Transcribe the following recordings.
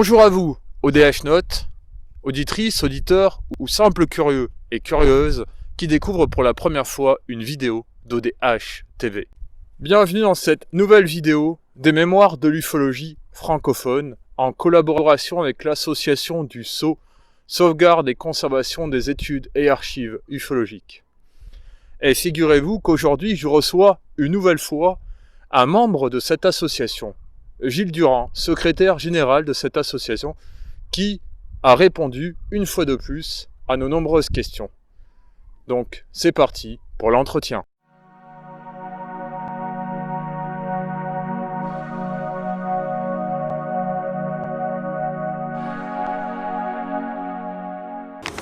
Bonjour à vous, ODH Note, auditrices, auditeurs ou simples curieux et curieuses qui découvrent pour la première fois une vidéo d'ODH TV. Bienvenue dans cette nouvelle vidéo des mémoires de l'ufologie francophone en collaboration avec l'association du Sceau, sauvegarde et conservation des études et archives ufologiques. Et figurez-vous qu'aujourd'hui je reçois une nouvelle fois un membre de cette association, Gilles Durand, secrétaire général de cette association, qui a répondu une fois de plus à nos nombreuses questions. Donc, c'est parti pour l'entretien.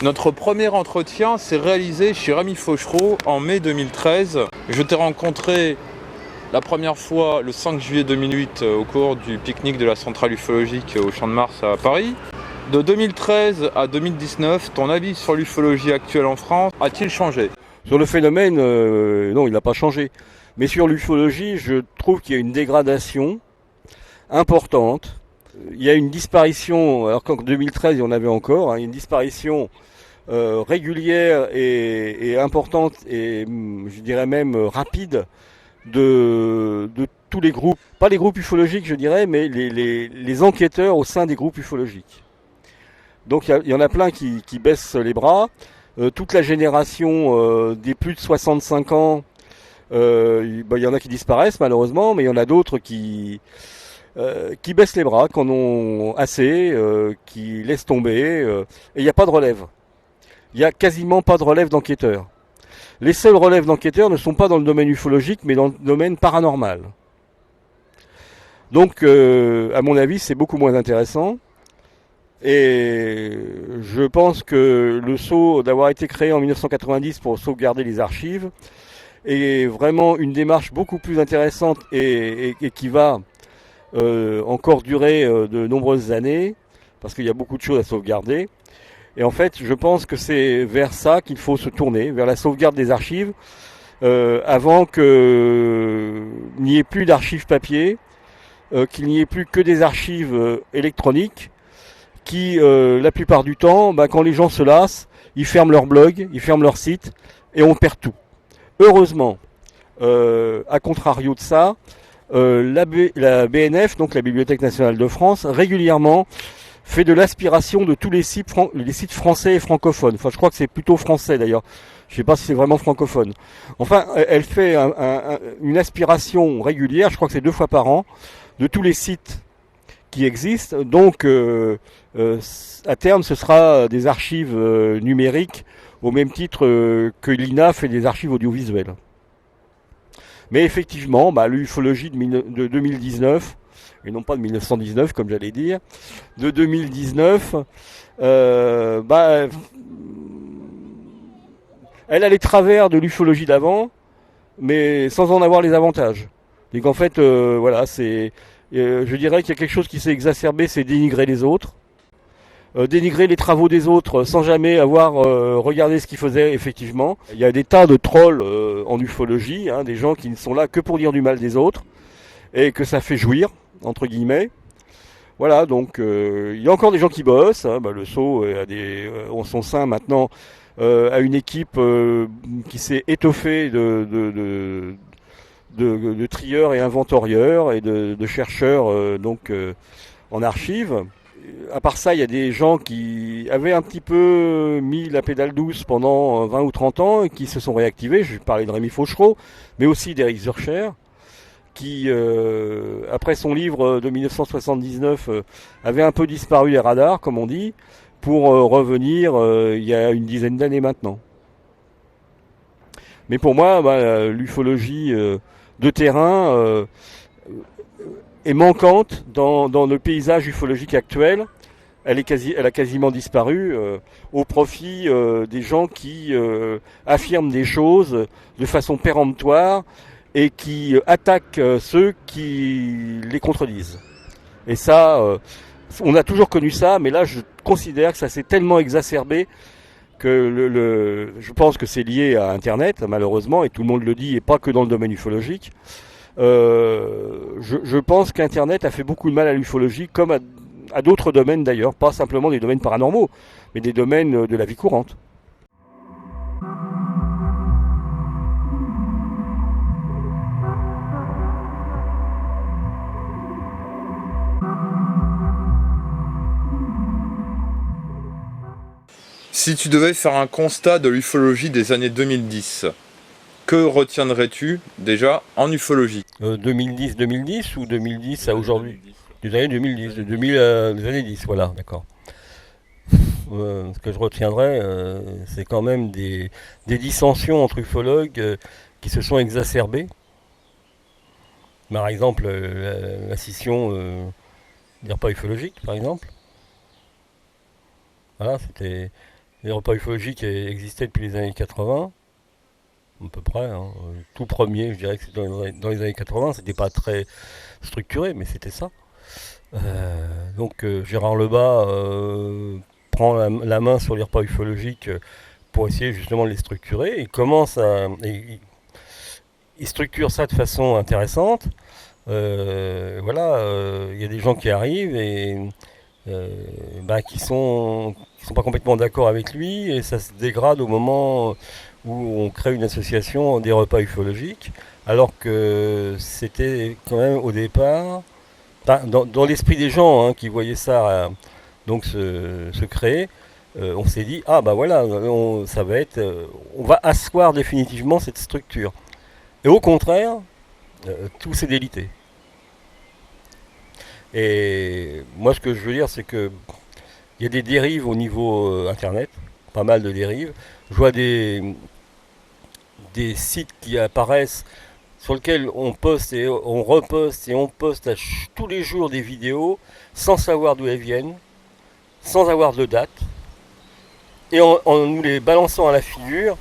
Notre premier entretien s'est réalisé chez Rémi Fauchereau en mai 2013. Je t'ai rencontré la première fois le 5 juillet 2008 au cours du pique-nique de la centrale ufologique au Champ de Mars à Paris. De 2013 à 2019, ton avis sur l'ufologie actuelle en France a-t-il changé ? Sur le phénomène, non, il n'a pas changé. Mais sur l'ufologie, je trouve qu'il y a une dégradation importante. Il y a une disparition, alors qu'en 2013, il y en avait encore, une disparition régulière et importante et je dirais même rapide de tous les groupes, pas les groupes ufologiques je dirais, mais les enquêteurs au sein des groupes ufologiques. Donc il y en a plein qui baissent les bras. Toute la génération des plus de 65 ans, il y en a qui disparaissent malheureusement, mais il y en a d'autres qui baissent les bras, qui en ont assez, qui laissent tomber, et il n'y a pas de relève. Il n'y a quasiment pas de relève d'enquêteurs. Les seuls relèves d'enquêteurs ne sont pas dans le domaine ufologique, mais dans le domaine paranormal. Donc, à mon avis, c'est beaucoup moins intéressant. Et je pense que le Sceau, d'avoir été créé en 1990 pour sauvegarder les archives, est vraiment une démarche beaucoup plus intéressante et qui va encore durer de nombreuses années, parce qu'il y a beaucoup de choses à sauvegarder. Et en fait, je pense que c'est vers ça qu'il faut se tourner, vers la sauvegarde des archives, avant qu'il n'y ait plus d'archives papier, qu'il n'y ait plus que des archives électroniques, qui, la plupart du temps, quand les gens se lassent, ils ferment leur blog, ils ferment leur site, et on perd tout. Heureusement, à contrario de ça, la BNF, donc la Bibliothèque nationale de France, régulièrement fait de l'aspiration de tous les sites français et francophones. Enfin, je crois que c'est plutôt français d'ailleurs. Je ne sais pas si c'est vraiment francophone. Enfin, elle fait une aspiration régulière, je crois que c'est 2 fois par an, de tous les sites qui existent. Donc, à terme, ce sera des archives numériques au même titre que l'INA fait des archives audiovisuelles. Mais effectivement, l'ufologie de 2019, et non pas de 1919 comme j'allais dire, de 2019, elle a les travers de l'ufologie d'avant, mais sans en avoir les avantages. Donc en fait, je dirais qu'il y a quelque chose qui s'est exacerbé, c'est dénigrer les autres. Dénigrer les travaux des autres sans jamais avoir regardé ce qu'ils faisaient effectivement. Il y a des tas de trolls en ufologie, des gens qui ne sont là que pour dire du mal des autres, et que ça fait jouir, entre guillemets. Voilà, donc il y a encore des gens qui bossent. Le Sceau en son sein maintenant a une équipe qui s'est étoffée de trieurs et inventorieurs et de chercheurs en archives. À part ça, il y a des gens qui avaient un petit peu mis la pédale douce pendant 20 ou 30 ans et qui se sont réactivés. Je parlais de Rémi Fauchereau, mais aussi d'Éric Zurcher, qui, après son livre de 1979, avait un peu disparu des radars, comme on dit, pour revenir il y a une dizaine d'années maintenant. Mais pour moi, l'ufologie de terrain est manquante dans le paysage ufologique actuel. Elle a quasiment disparu au profit des gens qui affirment des choses de façon péremptoire et qui attaquent ceux qui les contredisent. Et ça, on a toujours connu ça, mais là je considère que ça s'est tellement exacerbé que je pense que c'est lié à Internet, malheureusement, et tout le monde le dit, et pas que dans le domaine ufologique. Je pense qu'Internet a fait beaucoup de mal à l'ufologie, comme à d'autres domaines d'ailleurs, pas simplement des domaines paranormaux, mais des domaines de la vie courante. Si tu devais faire un constat de l'ufologie des années 2010, que retiendrais-tu déjà en ufologie? 2010 ou 2010 à aujourd'hui? Des années 2010, des années 10, voilà, d'accord. Ce que je retiendrai, c'est quand même des dissensions entre ufologues qui se sont exacerbées. Par exemple, la scission des repas ufologiques, par exemple. Voilà, c'était les repas ufologiques existaient depuis les années 80, à peu près. Hein. Tout premier, je dirais que c'était dans les années 80, c'était pas très structuré, mais c'était ça. Donc Gérard Lebas prend la main sur les repas ufologiques pour essayer justement de les structurer. Il structure ça de façon intéressante. Voilà, il y a des gens qui arrivent et qui sont pas complètement d'accord avec lui, et ça se dégrade au moment où on crée une association des repas ufologiques, alors que c'était quand même au départ, dans l'esprit des gens qui voyaient ça donc se créer, on s'est dit ah bah voilà, ça va être, on va asseoir définitivement cette structure. Et au contraire, tout s'est délité. Et moi, ce que je veux dire, c'est que il y a des dérives au niveau internet, pas mal de dérives. Je vois des sites qui apparaissent sur lesquels on poste et on reposte et on poste tous les jours des vidéos sans savoir d'où elles viennent, sans avoir de date, et en nous les balançant à la figure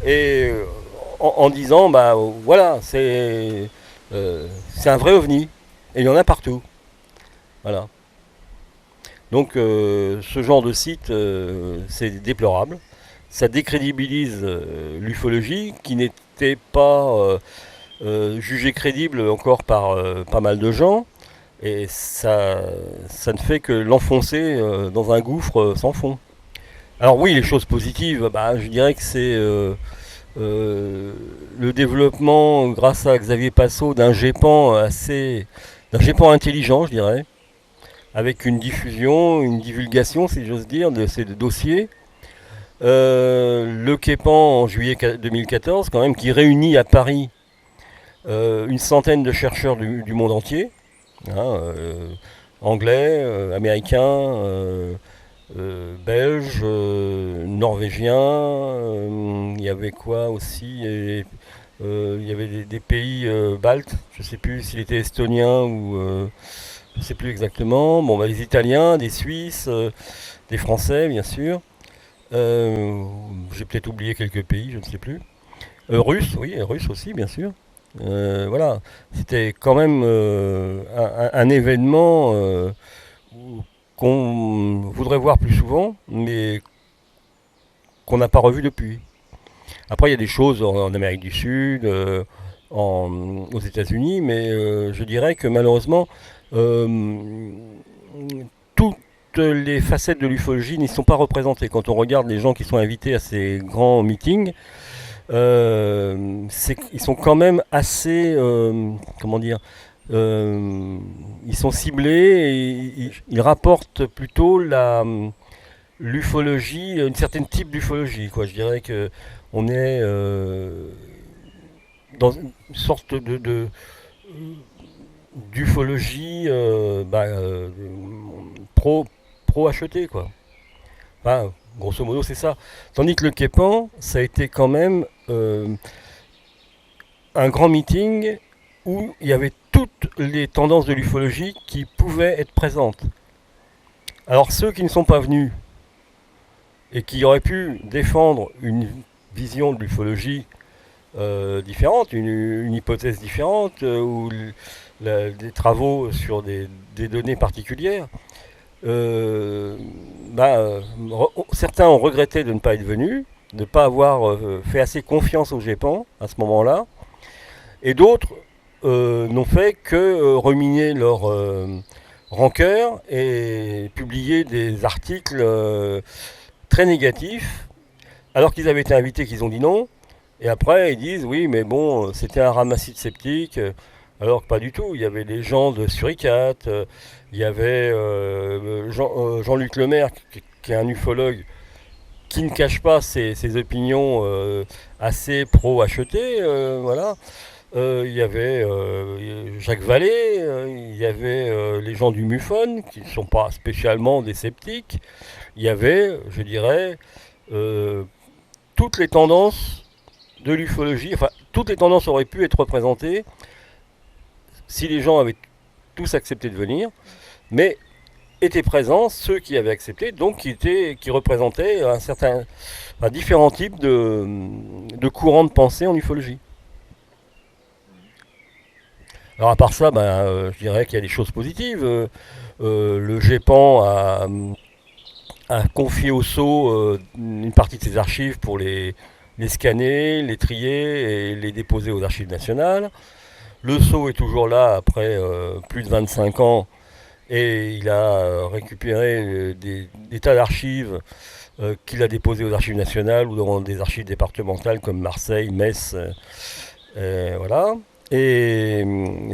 et en disant bah voilà, c'est un vrai ovni, et il y en a partout. Voilà. Donc ce genre de site, c'est déplorable. Ça décrédibilise l'ufologie, qui n'était pas jugée crédible encore par pas mal de gens. Et ça ne fait que l'enfoncer dans un gouffre sans fond. Alors oui, les choses positives, je dirais que c'est le développement, grâce à Xavier Passot, d'un GEPAN intelligent, je dirais, avec une diffusion, une divulgation, si j'ose dire, de ces dossiers. Le Quépan en juillet 2014, quand même, qui réunit à Paris une centaine de chercheurs du monde entier, anglais, américains, belges, norvégiens, il y avait quoi aussi, il y avait des pays baltes, je ne sais plus s'il était estonien ou je ne sais plus exactement. Bon, les Italiens, des Suisses, des Français, bien sûr. J'ai peut-être oublié quelques pays, je ne sais plus. Russes, oui, Russes aussi, bien sûr. Voilà, c'était quand même un événement qu'on voudrait voir plus souvent, mais qu'on n'a pas revu depuis. Après, il y a des choses en Amérique du Sud, aux États-Unis, mais je dirais que malheureusement, toutes les facettes de l'ufologie n'y sont pas représentées. Quand on regarde les gens qui sont invités à ces grands meetings, ils sont quand même assez, comment dire, ils sont ciblés et ils rapportent plutôt l'ufologie, une certaine type d'ufologie, quoi. Je dirais que on est dans une sorte d'ufologie pro acheté, quoi. Enfin, grosso modo, c'est ça. Tandis que le Quépan, ça a été quand même un grand meeting où il y avait toutes les tendances de l'ufologie qui pouvaient être présentes. Alors ceux qui ne sont pas venus et qui auraient pu défendre une vision de l'ufologie différente, une hypothèse différente, ou des travaux sur des données particulières, certains ont regretté de ne pas être venus, de ne pas avoir fait assez confiance au GEPAN à ce moment-là, et d'autres n'ont fait que reminer rancœur et publié des articles très négatifs, alors qu'ils avaient été invités, qu'ils ont dit non. Et après, ils disent oui, mais bon, c'était un ramassis de sceptiques. Alors que pas du tout. Il y avait des gens de Suricate, il y avait Jean-Luc Lemaire, qui est un ufologue, qui ne cache pas ses opinions assez pro-achetées. Voilà. Il y avait Jacques Vallée, il y avait les gens du MUFON, qui ne sont pas spécialement des sceptiques. Il y avait, je dirais, euh, toutes les tendances de l'ufologie, enfin, toutes les tendances auraient pu être représentées si les gens avaient tous accepté de venir, mais étaient présents ceux qui avaient accepté, donc qui représentaient différents types de courants de pensée en ufologie. Alors à part ça, je dirais qu'il y a des choses positives. Le GEPAN a confié au SO une partie de ses archives pour les scanner, les trier et les déposer aux archives nationales. Le SO est toujours là après plus de 25 ans et il a récupéré des tas d'archives qu'il a déposées aux archives nationales ou dans des archives départementales comme Marseille, Metz, voilà. Et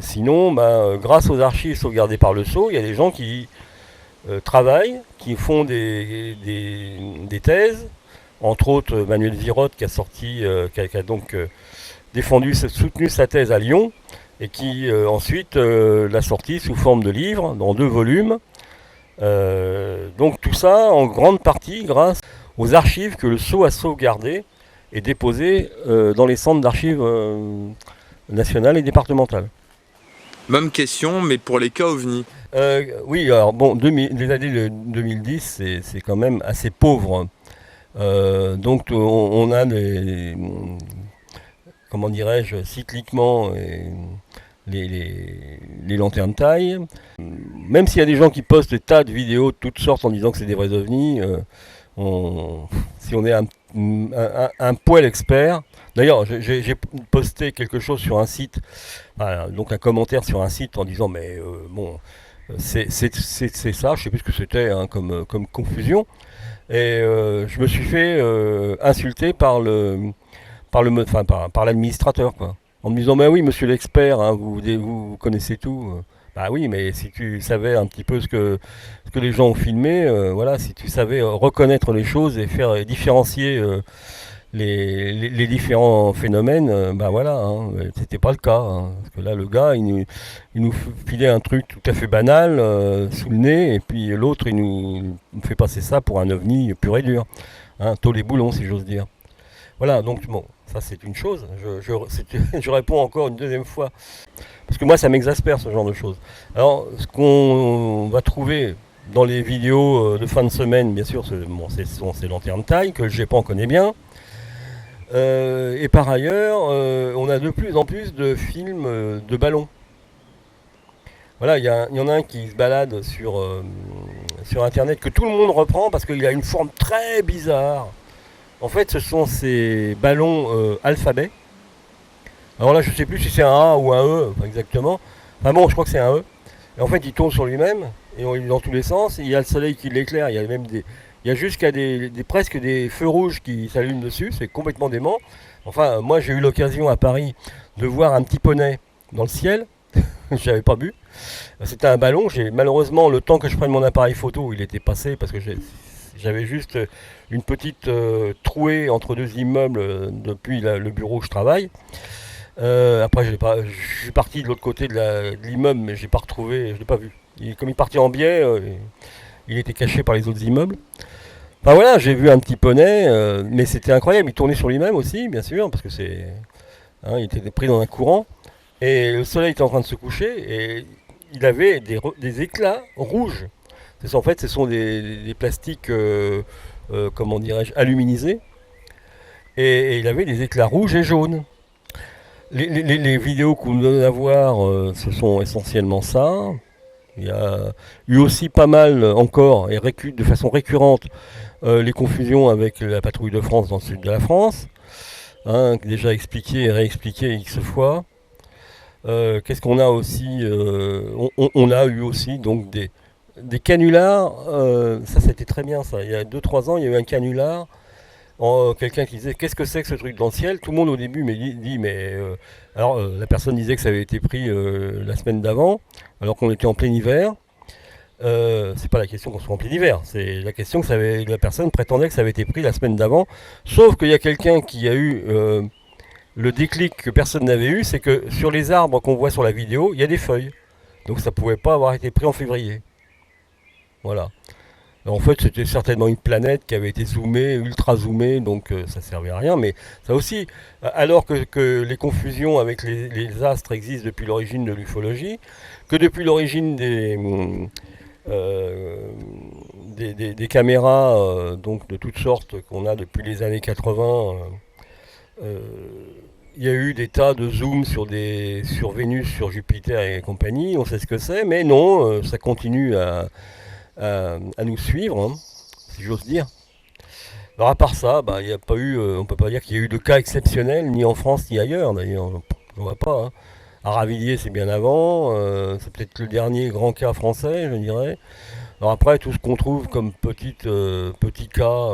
sinon, grâce aux archives sauvegardées par le SO, il y a des gens qui travaillent, qui font des thèses, entre autres Manuel Virotte qui a sorti, qui a donc soutenu sa thèse à Lyon, et qui ensuite l'a sorti sous forme de livre, dans 2 volumes. Donc tout ça en grande partie grâce aux archives que le SO a sauvegardées et déposées dans les centres d'archives nationales et départementales. Même question, mais pour les cas ovnis. Oui, alors bon, les années 2010, c'est quand même assez pauvre. Donc on a comment dirais-je, cycliquement les lanternes taille. Même s'il y a des gens qui postent des tas de vidéos de toutes sortes en disant que c'est des vrais ovnis, si on est un poil expert. D'ailleurs, j'ai posté quelque chose sur un site, donc un commentaire sur un site en disant mais bon, c'est ça, je sais plus ce que c'était hein, comme confusion. Et je me suis fait insulter par l'administrateur, quoi. En me disant, bah oui, monsieur l'expert, hein, vous connaissez tout. Bah oui, mais si tu savais un petit peu ce que les gens ont filmé, voilà, si tu savais reconnaître les choses et faire différencier les différents phénomènes, voilà, hein, c'était pas le cas. Hein. Parce que là, le gars, il nous filait un truc tout à fait banal sous le nez, et puis l'autre, il nous fait passer ça pour un ovni pur et dur. Hein, tôt les boulons, si j'ose dire. Voilà, donc bon, ça c'est une chose. Je réponds encore une deuxième fois. Parce que moi, ça m'exaspère ce genre de choses. Alors, ce qu'on va trouver dans les vidéos de fin de semaine, bien sûr, sont ces lanternes taille, que le GEPAN connaît bien. Et par ailleurs, on a de plus en plus de films de ballons. Voilà, il y en a un qui se balade sur Internet, que tout le monde reprend parce qu'il a une forme très bizarre. En fait, ce sont ces ballons alphabet. Alors là, je ne sais plus si c'est un A ou un E, enfin, exactement. Enfin bon, je crois que c'est un E. Et en fait, il tourne sur lui-même, et dans tous les sens. Il y a le soleil qui l'éclaire, il y a jusqu'à presque des feux rouges qui s'allument dessus, c'est complètement dément. Enfin, moi j'ai eu l'occasion à Paris de voir un petit poney dans le ciel, je n'avais pas vu. C'était un ballon, malheureusement le temps que je prenne mon appareil photo, il était passé parce que j'avais juste une petite trouée entre 2 immeubles depuis le bureau où je travaille. Après, je suis parti de l'autre côté de l'immeuble, mais je l'ai pas retrouvé, je l'ai pas vu. Comme il partait en biais, il était caché par les autres immeubles. Enfin voilà, j'ai vu un petit poney, mais c'était incroyable. Il tournait sur lui-même aussi, bien sûr, parce que il était pris dans un courant. Et le soleil était en train de se coucher, et il avait des éclats rouges. En fait, ce sont des plastiques, comment dirais-je, aluminisés. Et il avait des éclats rouges et jaunes. Les vidéos qu'on nous donne à voir, ce sont essentiellement ça. Il y a eu aussi pas mal encore, et de façon récurrente, les confusions avec la patrouille de France dans le sud de la France. Hein, déjà expliqué et réexpliqué X fois. Qu'est-ce qu'on a aussi on a eu aussi donc des canulars. Ça, c'était très bien ça. Il y a 2 3 ans, il y a eu un canular. Quelqu'un qui disait qu'est-ce que c'est que ce truc dans le ciel. Tout le monde au début dit mais alors la personne disait que ça avait été pris la semaine d'avant, alors qu'on était en plein hiver. C'est pas la question qu'on soit en plein hiver, c'est la question la personne prétendait que ça avait été pris la semaine d'avant. Sauf qu'il y a quelqu'un qui a eu le déclic que personne n'avait eu, c'est que sur les arbres qu'on voit sur la vidéo, il y a des feuilles. Donc ça pouvait pas avoir été pris en février. Voilà. En fait, c'était certainement une planète qui avait été zoomée, ultra zoomée, donc ça servait à rien. Mais ça aussi, alors que les confusions avec les astres existent depuis l'origine de l'ufologie, que depuis l'origine euh, des caméras donc de toutes sortes qu'on a depuis les années 80, euh, il y a eu des tas de zooms sur Vénus, sur Jupiter et compagnie, on sait ce que c'est, mais non, ça continue à nous suivre, hein, si j'ose dire. Alors à part ça, bah, il y a pas eu, on peut pas dire qu'il y a eu de cas exceptionnels, ni en France ni ailleurs d'ailleurs, on voit pas. Hein. Aravilliers c'est bien avant, c'est peut-être le dernier grand cas français, je dirais. Alors après, tout ce qu'on trouve comme petits cas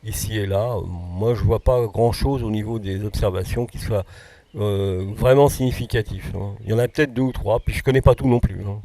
ici et là, moi je vois pas grand-chose au niveau des observations qui soit vraiment significatif. Hein. Il y en a peut-être 2 ou 3, puis je connais pas tout non plus. Hein.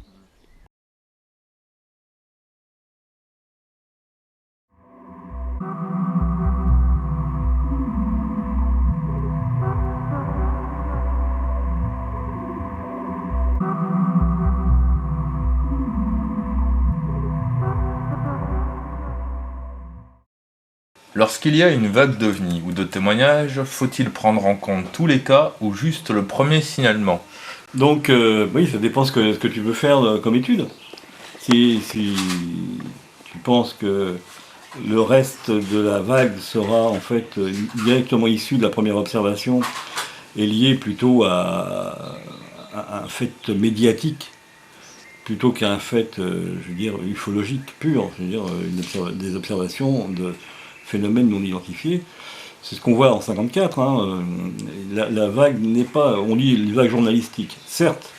Lorsqu'il y a une vague d'ovnis ou de témoignages, faut-il prendre en compte tous les cas ou juste le premier signalement? Donc, oui, ça dépend ce que tu veux faire comme étude. Si tu penses que le reste de la vague sera en fait directement issu de la première observation et lié plutôt à un fait médiatique plutôt qu'à un fait, je veux dire, ufologique pur, je veux dire, des observations de phénomènes non identifiés. C'est ce qu'on voit en 54. Hein, la vague n'est pas, on lit les vagues journalistiques, certes,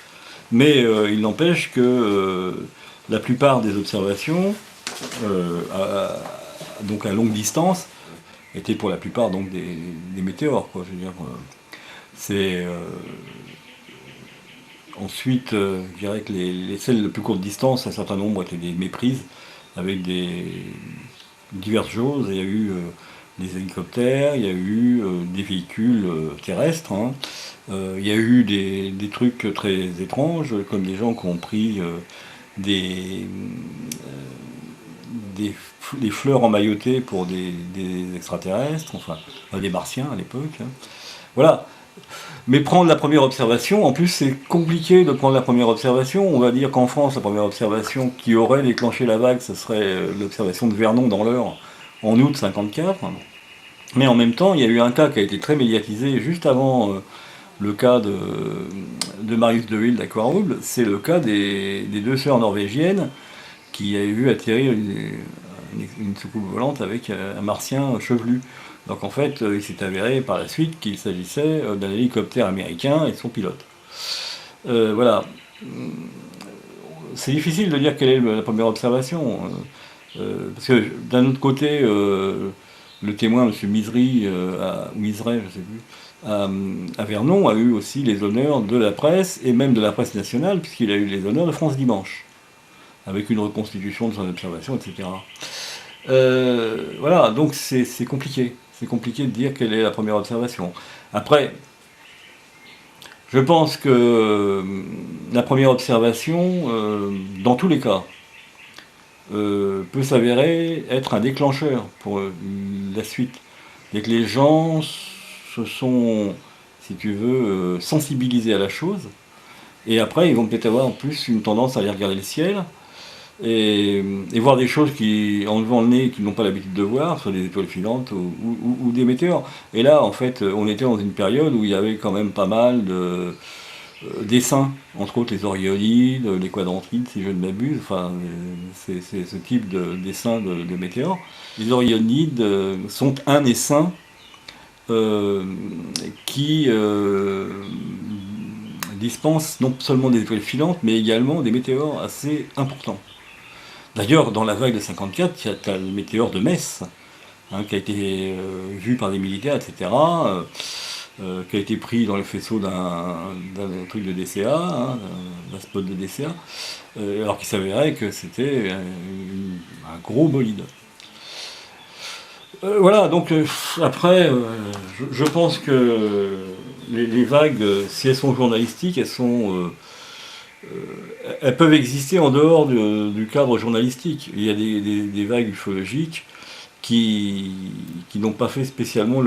mais il n'empêche que la plupart des observations, donc à longue distance, étaient pour la plupart donc des météores. Quoi, je veux dire, c'est ensuite, je dirais que celles de plus courte distance, un certain nombre étaient des méprises avec diverses choses. Il y a eu des hélicoptères, il y a eu des véhicules terrestres. Hein. Il y a eu des trucs très étranges, comme des gens qui ont pris des, des fleurs emmaillotées pour des extraterrestres, enfin des martiens à l'époque. Hein. Voilà. Mais prendre la première observation, en plus c'est compliqué de prendre la première observation. On va dire qu'en France, la première observation qui aurait déclenché la vague, ce serait l'observation de Vernon dans l'Eure en août 54. Mais en même temps, il y a eu un cas qui a été très médiatisé juste avant le cas de Marius de Wild à Quarouble. C'est le cas des 2 sœurs norvégiennes qui avaient vu atterrir une soucoupe volante avec un martien chevelu. Donc en fait, il s'est avéré par la suite qu'il s'agissait d'un hélicoptère américain et de son pilote. Voilà. C'est difficile de dire quelle est la première observation. Parce que d'un autre côté, le témoin, M. Misery, ou Miseray, je ne sais plus, à Vernon, a eu aussi les honneurs de la presse, et même de la presse nationale, puisqu'il a eu les honneurs de France Dimanche, avec une reconstitution de son observation, etc. Voilà, donc c'est compliqué. C'est compliqué de dire quelle est la première observation. Après, je pense que la première observation, dans tous les cas, peut s'avérer être un déclencheur pour la suite. Et que les gens se sont, si tu veux, sensibilisés à la chose. Et après, ils vont peut-être avoir en plus une tendance à aller regarder le ciel. Et voir des choses en levant le nez qu'ils n'ont pas l'habitude de voir, soit des étoiles filantes ou des météores. Et là, en fait, on était dans une période où il y avait quand même pas mal de dessins, entre autres les Orionides, les Quadrantides, si je ne m'abuse, enfin, c'est ce type de dessin de météores. Les Orionides sont un essaim qui dispense non seulement des étoiles filantes, mais également des météores assez importants. D'ailleurs, dans la vague de 54, il y a le météore de Metz, hein, qui a été vu par des militaires, etc., qui a été pris dans le faisceau d'un truc de DCA, hein, d'un spot de DCA, alors qu'il s'avérait que c'était un gros bolide. Voilà, donc après, je pense que les vagues, si elles sont journalistiques, elles peuvent exister en dehors du cadre journalistique. Il y a des vagues ufologiques qui n'ont pas fait spécialement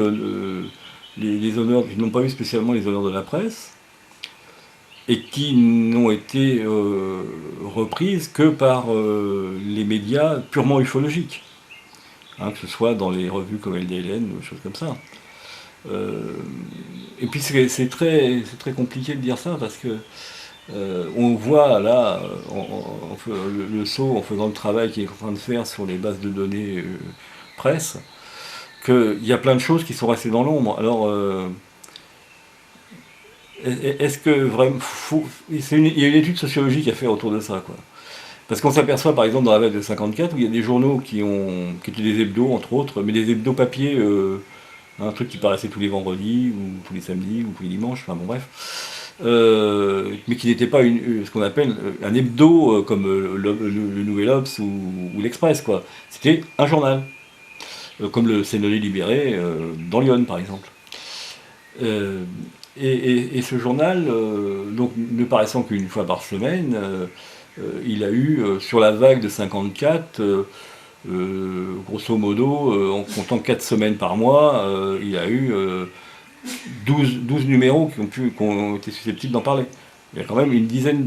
les honneurs, qui n'ont pas eu spécialement les honneurs de la presse, et qui n'ont été reprises que par les médias purement ufologiques. Hein, que ce soit dans les revues comme LDLN ou des choses comme ça. Et puis c'est très compliqué de dire ça parce que on voit là le saut en faisant le travail qu'il est en train de faire sur les bases de données presse, qu'il y a plein de choses qui sont restées dans l'ombre. Alors est-ce que vraiment il y a une étude sociologique à faire autour de ça, quoi. Parce qu'on s'aperçoit par exemple dans la vague de 54 où il y a des journaux qui étaient des hebdos entre autres, mais des hebdos papier, un truc qui paraissait tous les vendredis ou tous les samedis ou tous les dimanches, enfin bon bref, mais qui n'était pas ce qu'on appelle un hebdo comme le Nouvel Obs ou l'Express, quoi. C'était un journal, comme le Sennolé Libéré dans Lyon par exemple. Et ce journal, donc ne paraissant qu'une fois par semaine, il a eu, sur la vague de 54, grosso modo, en comptant 4 semaines par mois, il a eu 12 numéros qui ont été susceptibles d'en parler. Il y a quand même une dizaine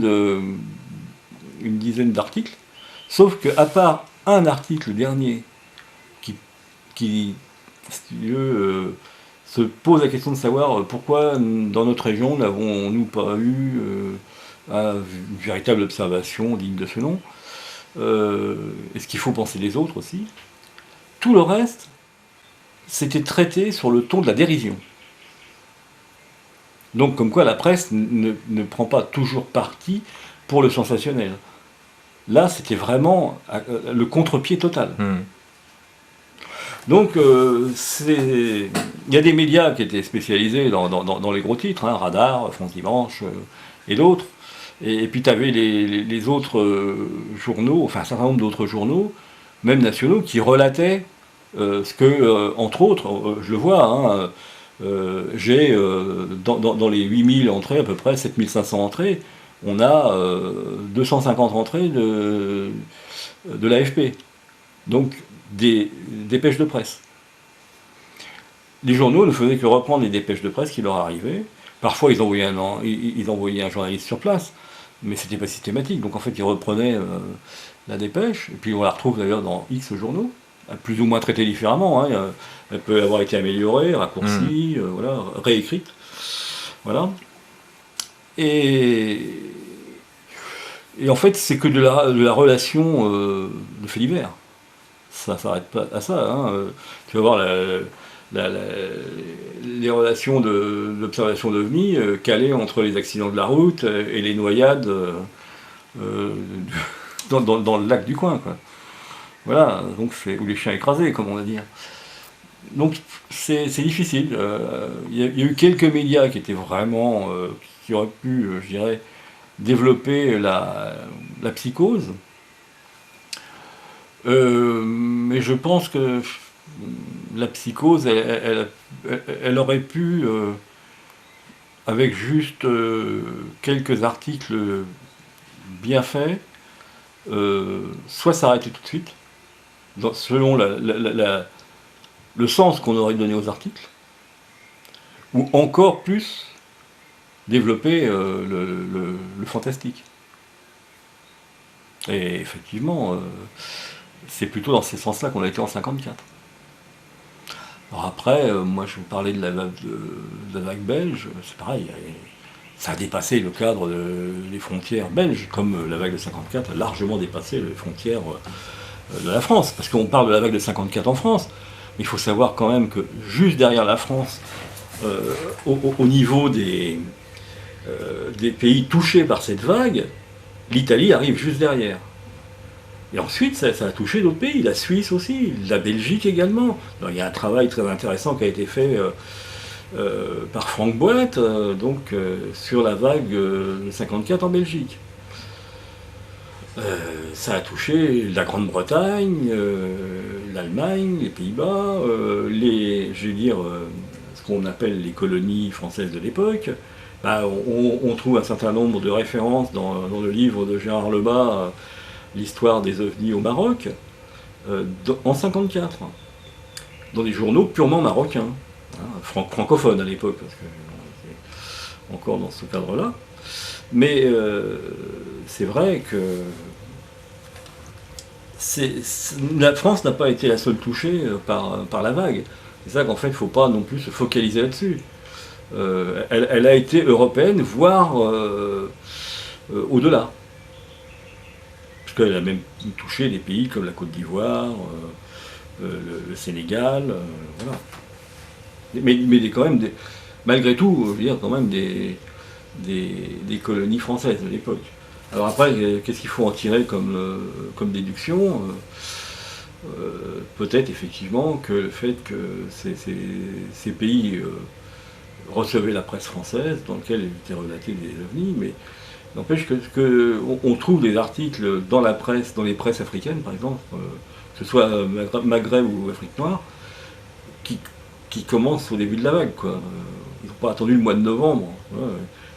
d'articles, sauf qu'à part un article dernier qui se pose la question de savoir pourquoi dans notre région n'avons-nous pas eu une véritable observation digne de ce nom, et ce qu'il faut penser des autres aussi. Tout le reste, c'était traité sur le ton de la dérision. Donc comme quoi la presse ne prend pas toujours parti pour le sensationnel. Là, c'était vraiment le contre-pied total. Donc, il y a des médias qui étaient spécialisés dans les gros titres, hein, Radar, France Dimanche et d'autres. Et puis tu avais les autres journaux, enfin un certain nombre d'autres journaux, même nationaux, qui relataient ce que, entre autres, je le vois, hein, j'ai dans les 8000 entrées, à peu près 7500 entrées, on a 250 entrées de l'AFP. Donc des dépêches de presse. Les journaux ne faisaient que reprendre les dépêches de presse qui leur arrivaient. Parfois ils envoyaient un journaliste sur place, mais c'était pas systématique. Donc en fait ils reprenaient la dépêche, et puis on la retrouve d'ailleurs dans X journaux, plus ou moins traitée différemment, hein. Elle peut avoir été améliorée, raccourcie, voilà, réécrite. Voilà. Et en fait c'est que de la relation de faits divers. Ça ne s'arrête pas à ça, hein. Tu vas voir les relations d'observation d'OVNI calées entre les accidents de la route et les noyades dans le lac du coin, quoi. Voilà, donc ou les chiens écrasés, comme on va dire. Donc c'est difficile. Il y a eu quelques médias qui étaient vraiment, qui auraient pu, je dirais, développer la psychose. Mais je pense que la psychose, elle aurait pu, avec juste quelques articles bien faits, soit s'arrêter tout de suite, selon le sens qu'on aurait donné aux articles, ou encore plus développer le fantastique. Et effectivement, c'est plutôt dans ce sens-là qu'on a été en 54. Alors après, moi je parlais de la vague belge, c'est pareil, ça a dépassé le cadre des frontières belges, comme la vague de 54 a largement dépassé les frontières de la France, parce qu'on parle de la vague de 54 en France, mais il faut savoir quand même que juste derrière la France, au niveau des des pays touchés par cette vague, l'Italie arrive juste derrière. Et ensuite, ça a touché d'autres pays, la Suisse aussi, la Belgique également. Alors, il y a un travail très intéressant qui a été fait par Franck Boët, sur la vague de 54 en Belgique. Ça a touché la Grande-Bretagne, l'Allemagne, les Pays-Bas, ce qu'on appelle les colonies françaises de l'époque. On trouve un certain nombre de références dans le livre de Gérard Lebas, l'histoire des ovnis au Maroc, en 54, dans des journaux purement marocains, francophones à l'époque, parce que c'est encore dans ce cadre-là. Mais c'est vrai que la France n'a pas été la seule touchée par la vague. C'est ça qu'en fait, il ne faut pas non plus se focaliser là-dessus. Elle a été européenne, voire au-delà. Parce qu'elle a même touché des pays comme la Côte d'Ivoire, le Sénégal, voilà. Mais quand même, malgré tout, je veux dire, quand même des colonies françaises de l'époque. Alors après, qu'est-ce qu'il faut en tirer comme déduction? Peut-être effectivement que le fait que ces pays recevaient la presse française, dans laquelle étaient relatés des ovnis, mais n'empêche qu'on trouve des articles dans la presse, dans les presses africaines par exemple, que ce soit Maghreb ou Afrique noire, qui commencent au début de la vague, quoi. Ils n'ont pas attendu le mois de novembre. Ouais.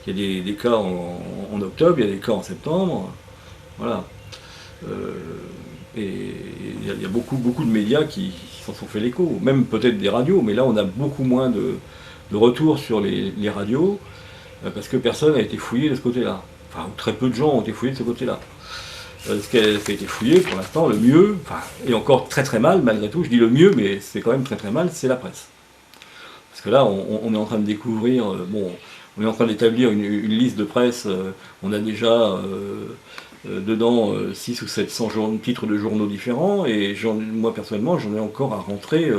Il y a des cas en octobre, il y a des cas en septembre. Voilà. Et il y a beaucoup de médias qui s'en sont fait l'écho, même peut-être des radios, mais là on a beaucoup moins de retours sur les radios, parce que personne n'a été fouillé de ce côté-là. Enfin, très peu de gens ont été fouillés de ce côté-là. Ce qui a été fouillé, pour l'instant, le mieux, et encore très très mal, malgré tout, je dis le mieux, mais c'est quand même très très mal, c'est la presse. Parce que là, on est en train de découvrir, on est en train d'établir une liste de presse, on a déjà dedans 600 ou 700 titres de journaux différents, et moi personnellement, j'en ai encore à rentrer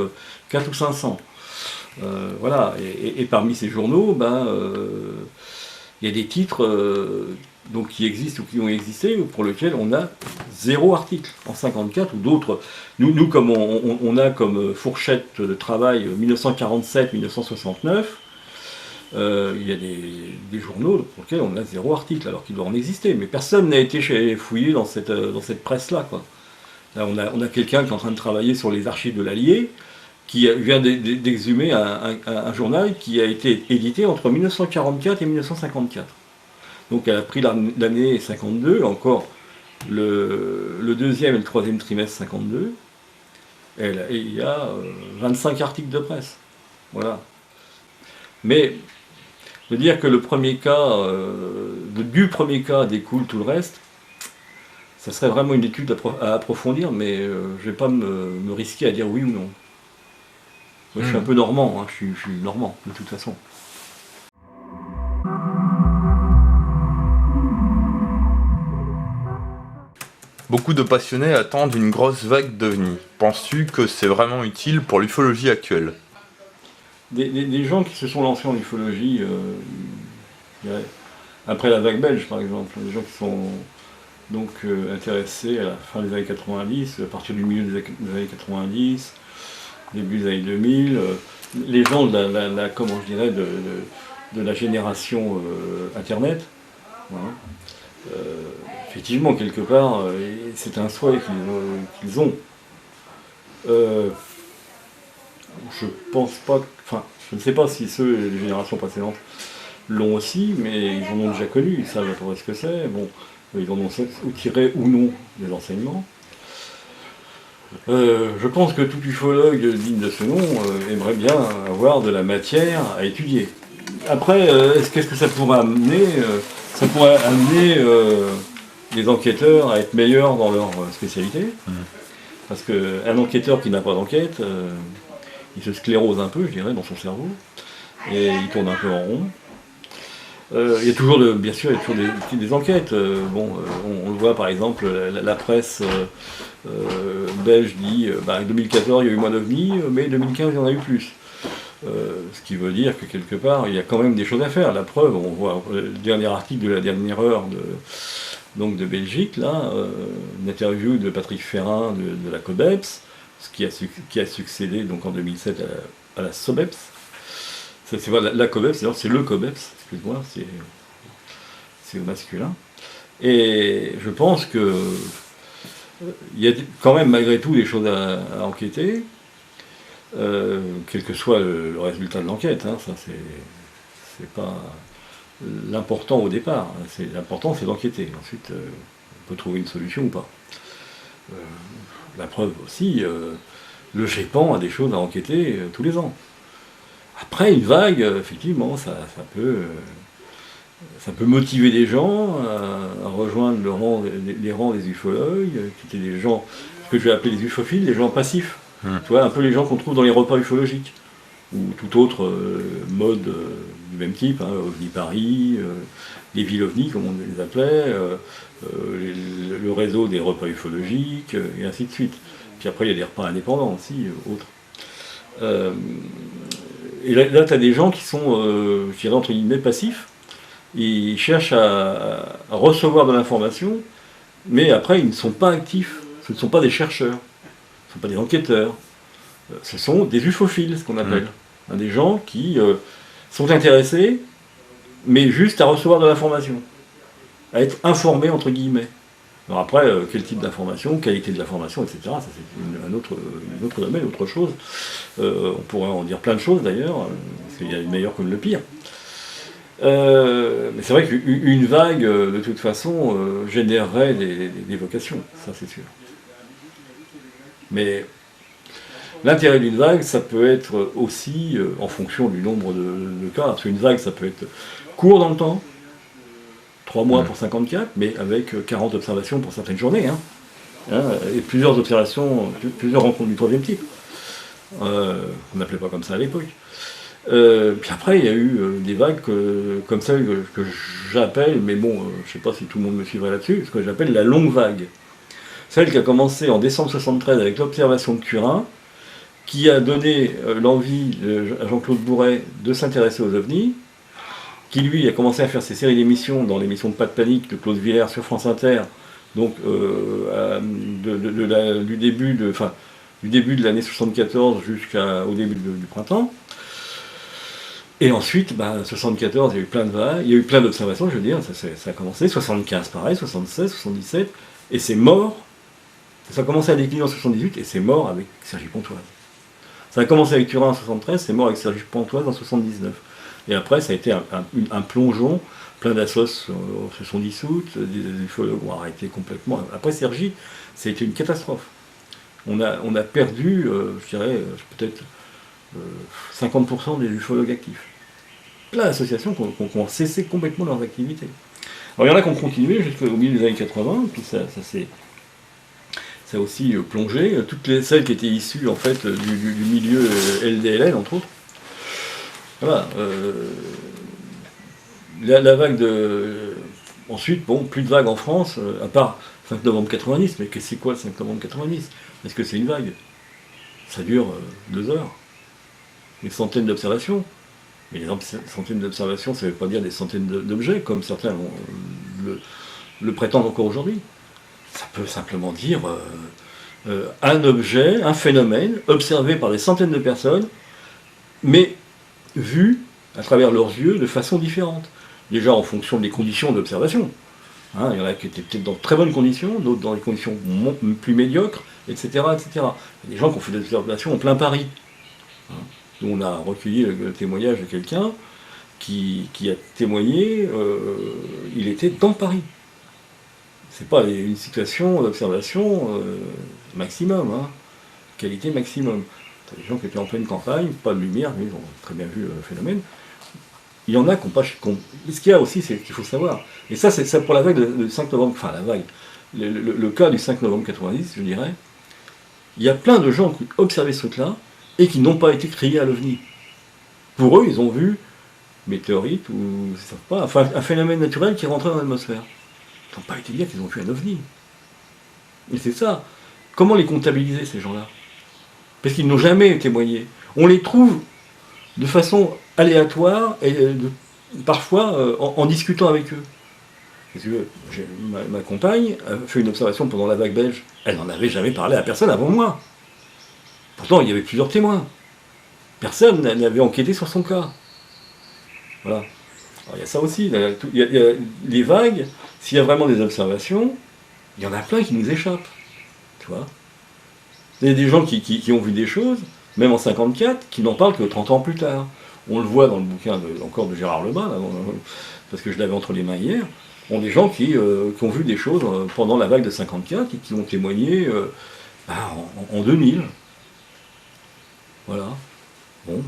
4 ou 500. Voilà, et parmi ces journaux, il y a des titres qui existent ou qui ont existé, pour lesquels on a 0 article en 54 ou d'autres. Nous comme on a comme fourchette de travail 1947-1969, il y a des journaux pour lesquels on a 0 article, alors qu'il doit en exister. Mais personne n'a été fouillé dans cette presse-là, quoi. Là, on a quelqu'un qui est en train de travailler sur les archives de l'Allier, qui vient d'exhumer un journal qui a été édité entre 1944 et 1954. Donc elle a pris l'année 52, encore le deuxième et le troisième trimestre 52, et il y a 25 articles de presse. Voilà. Mais de dire que le premier cas, du premier cas découle tout le reste, ça serait vraiment une étude à approfondir, mais je ne vais pas me risquer à dire oui ou non. Moi, je suis un peu normand, hein, je suis normand, de toute façon. Beaucoup de passionnés attendent une grosse vague d'ovnis. Penses-tu que c'est vraiment utile pour l'ufologie actuelle? Des gens qui se sont lancés en ufologie, après la vague belge par exemple, des gens qui sont donc intéressés à la fin des années 90, à partir du milieu des années 90, début des années 2000, les gens de la génération Internet, voilà. Effectivement, quelque part, c'est un souhait qu'ils ont. Je pense pas, je ne sais pas si ceux des générations précédentes l'ont aussi, mais ils en ont déjà connu, ils savent à peu près ce que c'est. Bon, ils en ont tiré ou non des enseignements. Je pense que tout ufologue digne de ce nom aimerait bien avoir de la matière à étudier. Après, qu'est-ce que ça pourrait amener? Ça pourrait amener les enquêteurs à être meilleurs dans leur spécialité. Parce qu'un enquêteur qui n'a pas d'enquête, il se sclérose un peu, je dirais, dans son cerveau, et il tourne un peu en rond. Il y a toujours, bien sûr, il y a toujours des enquêtes. On le voit par exemple, la presse belge dit 2014 il y a eu moins d'ovnis, mais 2015 il y en a eu plus. Ce qui veut dire que quelque part, il y a quand même des choses à faire. La preuve, on voit le dernier article de la dernière heure de Belgique, là, une interview de Patrick Ferrin de la COBEPS, qui a succédé donc en 2007 à la SOBEPS. C'est pas la COBEPS, d'ailleurs c'est le COBEPS, excuse-moi, c'est au masculin. Et je pense que il y a quand même malgré tout des choses à enquêter, quel que soit le résultat de l'enquête, hein, ça c'est pas l'important au départ, hein, l'important c'est d'enquêter, ensuite on peut trouver une solution ou pas. La preuve aussi, le GEPAN a des choses à enquêter tous les ans. Après, une vague, effectivement, ça peut motiver des gens à rejoindre les rangs des ufologues, qui étaient des gens, ce que je vais appeler les ufophiles, des gens passifs. Tu vois, un peu les gens qu'on trouve dans les repas ufologiques, ou tout autre mode du même type, hein, OVNI Paris, les villes OVNI, comme on les appelait, le réseau des repas ufologiques, et ainsi de suite. Puis après, il y a des repas indépendants aussi, autres. Et là tu as des gens qui sont, je dirais, entre guillemets, passifs. Ils cherchent à recevoir de l'information, mais après, ils ne sont pas actifs. Ce ne sont pas des chercheurs, ce ne sont pas des enquêteurs. Ce sont des ufophiles, ce qu'on appelle. Des gens qui sont intéressés, mais juste à recevoir de l'information. À être informés, entre guillemets. Alors après, quel type d'information, qualité de l'information, etc., ça c'est un autre domaine, autre chose. On pourrait en dire plein de choses d'ailleurs, parce qu'il y a le meilleur comme le pire. Mais c'est vrai qu'une vague, de toute façon, générerait des vocations, ça c'est sûr. Mais l'intérêt d'une vague, ça peut être aussi, en fonction du nombre de cas, parce qu'une vague, ça peut être court dans le temps, 3 mois pour 54, mais avec 40 observations pour certaines journées, et plusieurs observations, plusieurs rencontres du troisième type. On n'appelait pas comme ça à l'époque. Puis après, il y a eu des vagues comme celle que j'appelle, mais bon, je ne sais pas si tout le monde me suivrait là-dessus, ce que j'appelle la longue vague. Celle qui a commencé en décembre 73 avec l'observation de Curin, qui a donné l'envie à Jean-Claude Bourret de s'intéresser aux ovnis, qui lui a commencé à faire ses séries d'émissions dans l'émission de Pas de panique de Claude Villers sur France Inter, donc du début de l'année 74 jusqu'au début du printemps. Et ensuite, 74, il y a eu plein de vagues, il y a eu plein d'observations, je veux dire, ça a commencé, 75 pareil, 76, 77, et c'est mort. Ça a commencé à décliner en 78 et c'est mort avec Sergi Pontoise. Ça a commencé avec Turin en 73, c'est mort avec Sergi Pontoise en 79. Et après, ça a été un plongeon, plein d'assos se sont dissoutes, des ufologues ont arrêté complètement. Après Sergi, ça a été une catastrophe. On a perdu, je dirais, peut-être 50% des ufologues actifs. Plein d'associations qui ont cessé complètement leurs activités. Alors il y en a qui ont continué jusqu'au milieu des années 80, puis ça a aussi plongé. Toutes celles qui étaient issues en fait du milieu LDLN, entre autres. Voilà. La vague de... Ensuite, bon, plus de vagues en France, à part 5 novembre 90, mais c'est quoi le 5 novembre 90 ? Est-ce que c'est une vague ? Ça dure 2 heures. Des centaines d'observations. Mais les centaines d'observations, ça ne veut pas dire des centaines d'objets, comme certains le prétendent encore aujourd'hui. Ça peut simplement dire un objet, un phénomène, observé par des centaines de personnes, mais vu à travers leurs yeux de façon différente. Déjà en fonction des conditions d'observation. Il y en a qui étaient peut-être dans de très bonnes conditions, d'autres dans des conditions plus médiocres, etc., etc. Il y a des gens qui ont fait des observations en plein Paris. On a recueilli le témoignage de quelqu'un qui a témoigné, il était dans Paris. C'est pas une situation d'observation maximum, qualité maximum. T'as des gens qui étaient en pleine campagne, pas de lumière, mais ils ont très bien vu le phénomène. Il y en a qui n'ont pas... Ce qu'il y a aussi, c'est qu'il faut savoir. Et ça, c'est ça pour la vague de 5 novembre, enfin la vague, le cas du 5 novembre 90, je dirais. Il y a plein de gens qui ont observé ce truc-là et qui n'ont pas été criés à l'OVNI. Pour eux, ils ont vu météorite ou je sais pas, enfin un phénomène naturel qui rentrait dans l'atmosphère. Ils n'ont pas été dire qu'ils ont vu un OVNI. Et c'est ça. Comment les comptabiliser, ces gens-là ? Parce qu'ils n'ont jamais témoigné. On les trouve de façon aléatoire et parfois en discutant avec eux. Parce que ma compagne a fait une observation pendant la vague belge. Elle n'en avait jamais parlé à personne avant moi. Pourtant, il y avait plusieurs témoins. Personne n'avait enquêté sur son cas. Voilà. Alors, il y a ça aussi. Il y a les vagues, s'il y a vraiment des observations, il y en a plein qui nous échappent. Tu vois ? Il y a des gens qui ont vu des choses, même en 54, qui n'en parlent que 30 ans plus tard. On le voit dans le bouquin encore de Gérard Lebas, là, parce que je l'avais entre les mains hier. On des gens qui ont vu des choses pendant la vague de 54 et qui ont témoigné en 2000. Voilà. Bon,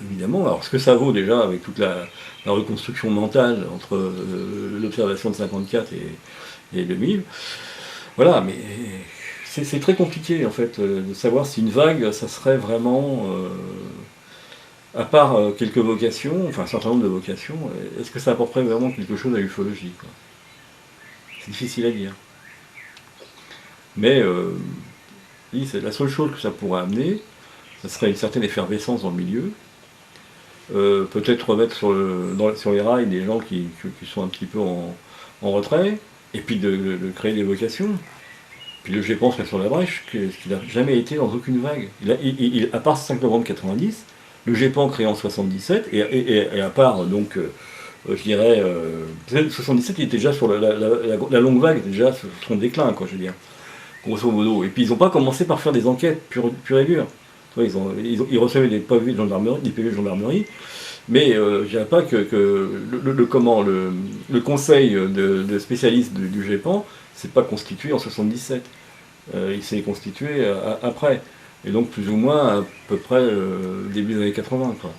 évidemment, alors ce que ça vaut déjà avec toute la reconstruction mentale entre l'observation de 54 et 2000, voilà, mais c'est très compliqué en fait de savoir si une vague, ça serait vraiment, à part quelques vocations, enfin un certain nombre de vocations, est-ce que ça apporterait vraiment quelque chose à l'ufologie, quoi. C'est difficile à dire. Mais oui, c'est la seule chose que ça pourrait amener, ça serait une certaine effervescence dans le milieu. Peut-être remettre sur les rails des gens qui sont un petit peu en retrait, et puis de créer des vocations. Puis le GEPAN serait sur la brèche, ce qu'il n'a jamais été dans aucune vague. À part 5 novembre 90, le GEPAN créé en 77, et à part donc, je dirais, 77 il était déjà sur la longue vague, était déjà sur son déclin, quoi, je veux dire, grosso modo. Et puis ils n'ont pas commencé par faire des enquêtes pure et dure. Ils recevaient des PV de gendarmerie, mais je dirais pas que le conseil de spécialistes du GEPAN s'est pas constitué en 77. Il s'est constitué après. Et donc plus ou moins à peu près début des années 80. Quoi.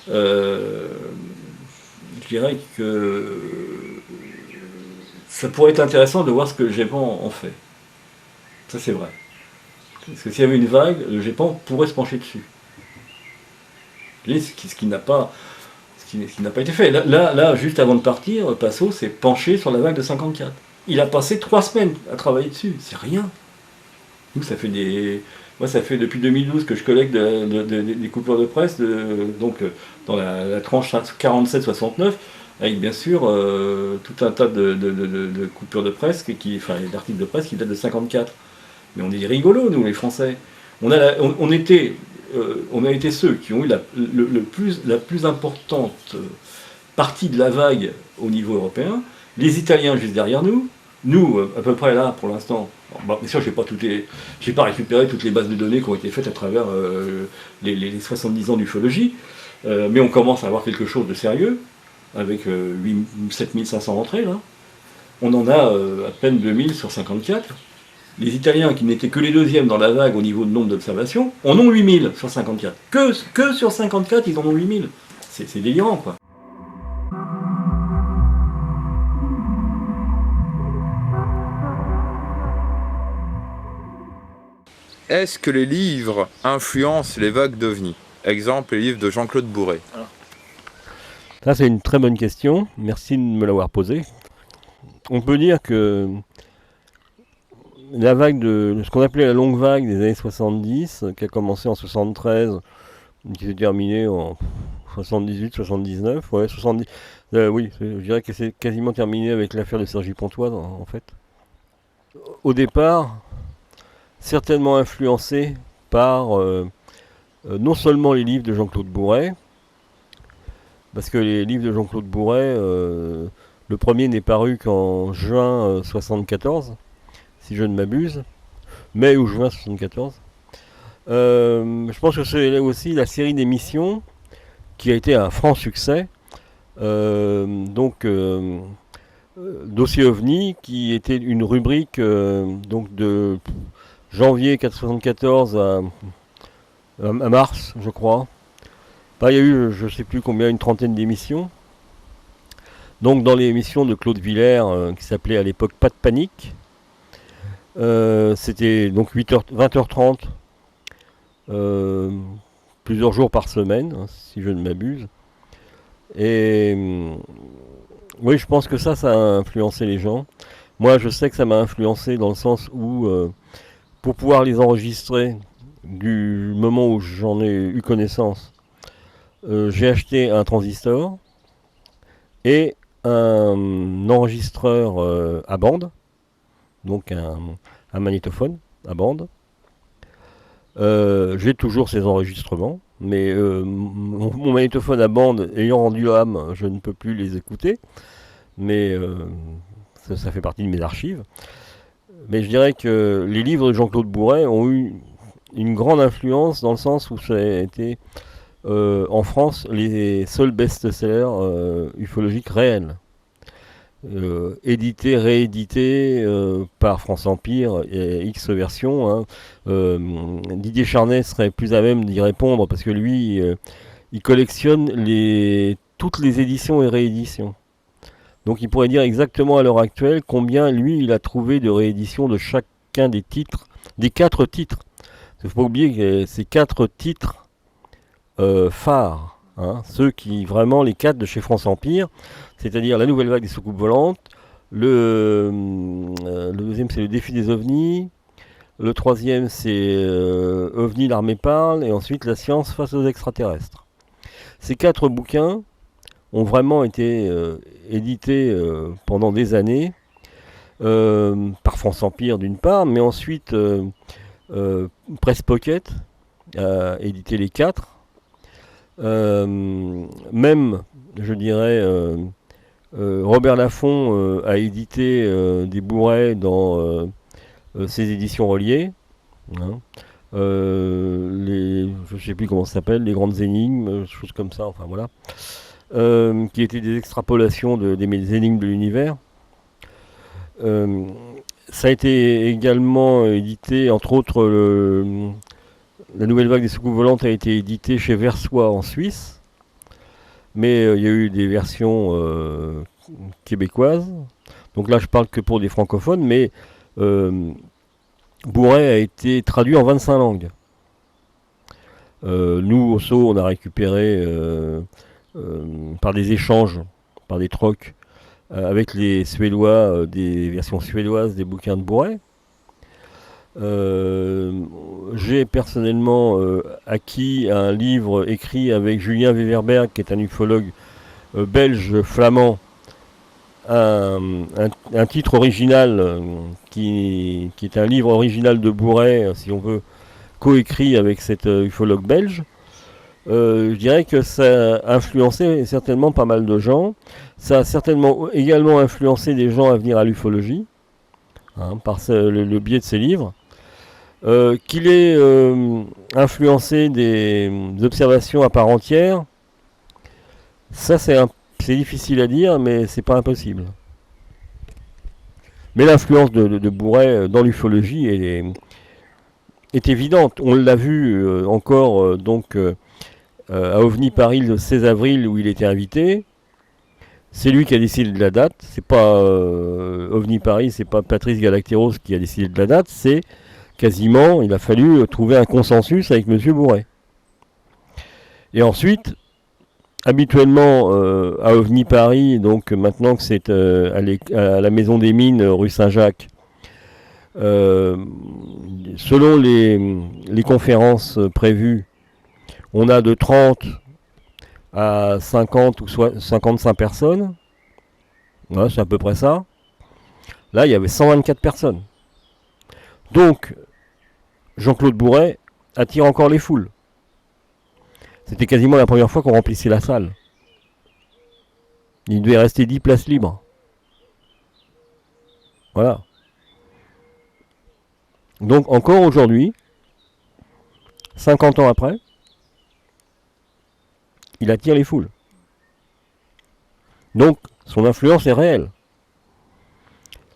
Je dirais que ça pourrait être intéressant de voir ce que le GEPAN en fait. Ça c'est vrai. Parce que s'il y avait une vague, le GEPAN pourrait se pencher dessus. Ce qui n'a pas été fait. Là, juste avant de partir, Passot s'est penché sur la vague de 54. Il a passé 3 semaines à travailler dessus. C'est rien. Nous, ça fait depuis 2012 que je collecte des coupures de presse, donc dans la tranche 47-69, avec bien sûr tout un tas de coupures de presse, d'articles de presse qui datent de 54. Mais on est rigolos, nous, les Français. On a été ceux qui ont eu la plus importante partie de la vague au niveau européen. Les Italiens juste derrière nous. Nous, à peu près là, pour l'instant. Bien sûr, j'ai pas récupéré toutes les bases de données qui ont été faites à travers les 70 ans d'ufologie. Mais on commence à avoir quelque chose de sérieux, avec 7500 entrées, là. On en a à peine 2000 sur 54. Les Italiens, qui n'étaient que les deuxièmes dans la vague au niveau de nombre d'observations, en ont 8000 sur 54. Que sur 54, ils en ont 8000. C'est délirant, quoi. Est-ce que les livres influencent les vagues d'OVNI ? Exemple, les livres de Jean-Claude Bourret. Ça, c'est une très bonne question. Merci de me l'avoir posée. On peut dire que la vague ce qu'on appelait la longue vague des années 70, qui a commencé en 73, qui s'est terminée en 78, 79, ouais, 70. Oui, je dirais que c'est quasiment terminé avec l'affaire de Sergi Pontoise, en fait. Au départ, certainement influencé par non seulement les livres de Jean-Claude Bourret, parce que les livres de Jean-Claude Bourret, le premier n'est paru qu'en juin 74, si je ne m'abuse, mai ou juin 74. Je pense que c'est aussi la série d'émissions qui a été un franc succès. Dossier OVNI, qui était une rubrique donc de janvier 1974 à mars, je crois. Il y a eu, je ne sais plus combien, une trentaine d'émissions. Donc dans l'émission de Claude Villers, qui s'appelait à l'époque Pas de panique, c'était donc 20h30, plusieurs jours par semaine, hein, si je ne m'abuse. Et oui, je pense que ça a influencé les gens. Moi, je sais que ça m'a influencé dans le sens où, pour pouvoir les enregistrer du moment où j'en ai eu connaissance, j'ai acheté un transistor et un enregistreur à bande, donc un magnétophone à bande. J'ai toujours ces enregistrements, mais mon magnétophone à bande ayant rendu l'âme, je ne peux plus les écouter, mais ça fait partie de mes archives. Mais je dirais que les livres de Jean-Claude Bourret ont eu une grande influence dans le sens où ça a été en France les seuls best-sellers ufologiques réels. Édité, réédité par France Empire et X versions. Hein. Didier Charnay serait plus à même d'y répondre parce que lui, il collectionne toutes les éditions et rééditions. Donc il pourrait dire exactement à l'heure actuelle combien lui il a trouvé de rééditions de chacun des titres, des 4 titres. Il ne faut pas oublier que ces 4 titres phares, hein, ceux qui vraiment les 4 de chez France Empire, c'est-à-dire la nouvelle vague des soucoupes volantes, le deuxième c'est le défi des ovnis, le troisième c'est OVNI l'armée parle, et ensuite la science face aux extraterrestres. Ces 4 bouquins ont vraiment été édités pendant des années par France Empire d'une part, mais ensuite Presse Pocket a édité les 4. Même, je dirais, Robert Laffont a édité des Bourrets dans ses éditions reliées. Hein. Je ne sais plus comment ça s'appelle, les grandes énigmes, choses comme ça, enfin voilà. Qui étaient des extrapolations des énigmes de l'univers. Ça a été également édité, entre autres, la nouvelle vague des soucoupes volantes a été éditée chez Versoix en Suisse, mais il y a eu des versions québécoises. Donc là, je parle que pour des francophones, mais Bourret a été traduit en 25 langues. Nous, au SO, on a récupéré par des échanges, par des trocs, avec les Suédois, des versions suédoises des bouquins de Bourret. J'ai personnellement acquis un livre écrit avec Julien Weverberg, qui est un ufologue belge flamand, un titre original qui est un livre original de Bourret, si on veut, coécrit avec cet ufologue belge. Je dirais que ça a influencé certainement pas mal de gens. Ça a certainement également influencé des gens à venir à l'ufologie, hein, par le biais de ces livres. Qu'il ait influencé des observations à part entière, ça c'est difficile à dire, mais c'est pas impossible. Mais l'influence de Bourret dans l'ufologie est évidente. On l'a vu encore donc à OVNI Paris le 16 avril où il était invité. C'est lui qui a décidé de la date. C'est pas OVNI Paris, c'est pas Patrice Galacteros qui a décidé de la date. C'est quasiment, il a fallu trouver un consensus avec M. Bourret. Et ensuite, habituellement à OVNI Paris, donc maintenant que c'est à la Maison des Mines, rue Saint-Jacques, selon les conférences prévues, on a de 30 à 50 ou 55 personnes. Ouais, c'est à peu près ça. Là, il y avait 124 personnes. Donc, Jean-Claude Bourret attire encore les foules. C'était quasiment la première fois qu'on remplissait la salle. Il devait rester 10 places libres. Voilà. Donc encore aujourd'hui, 50 ans après, il attire les foules. Donc son influence est réelle.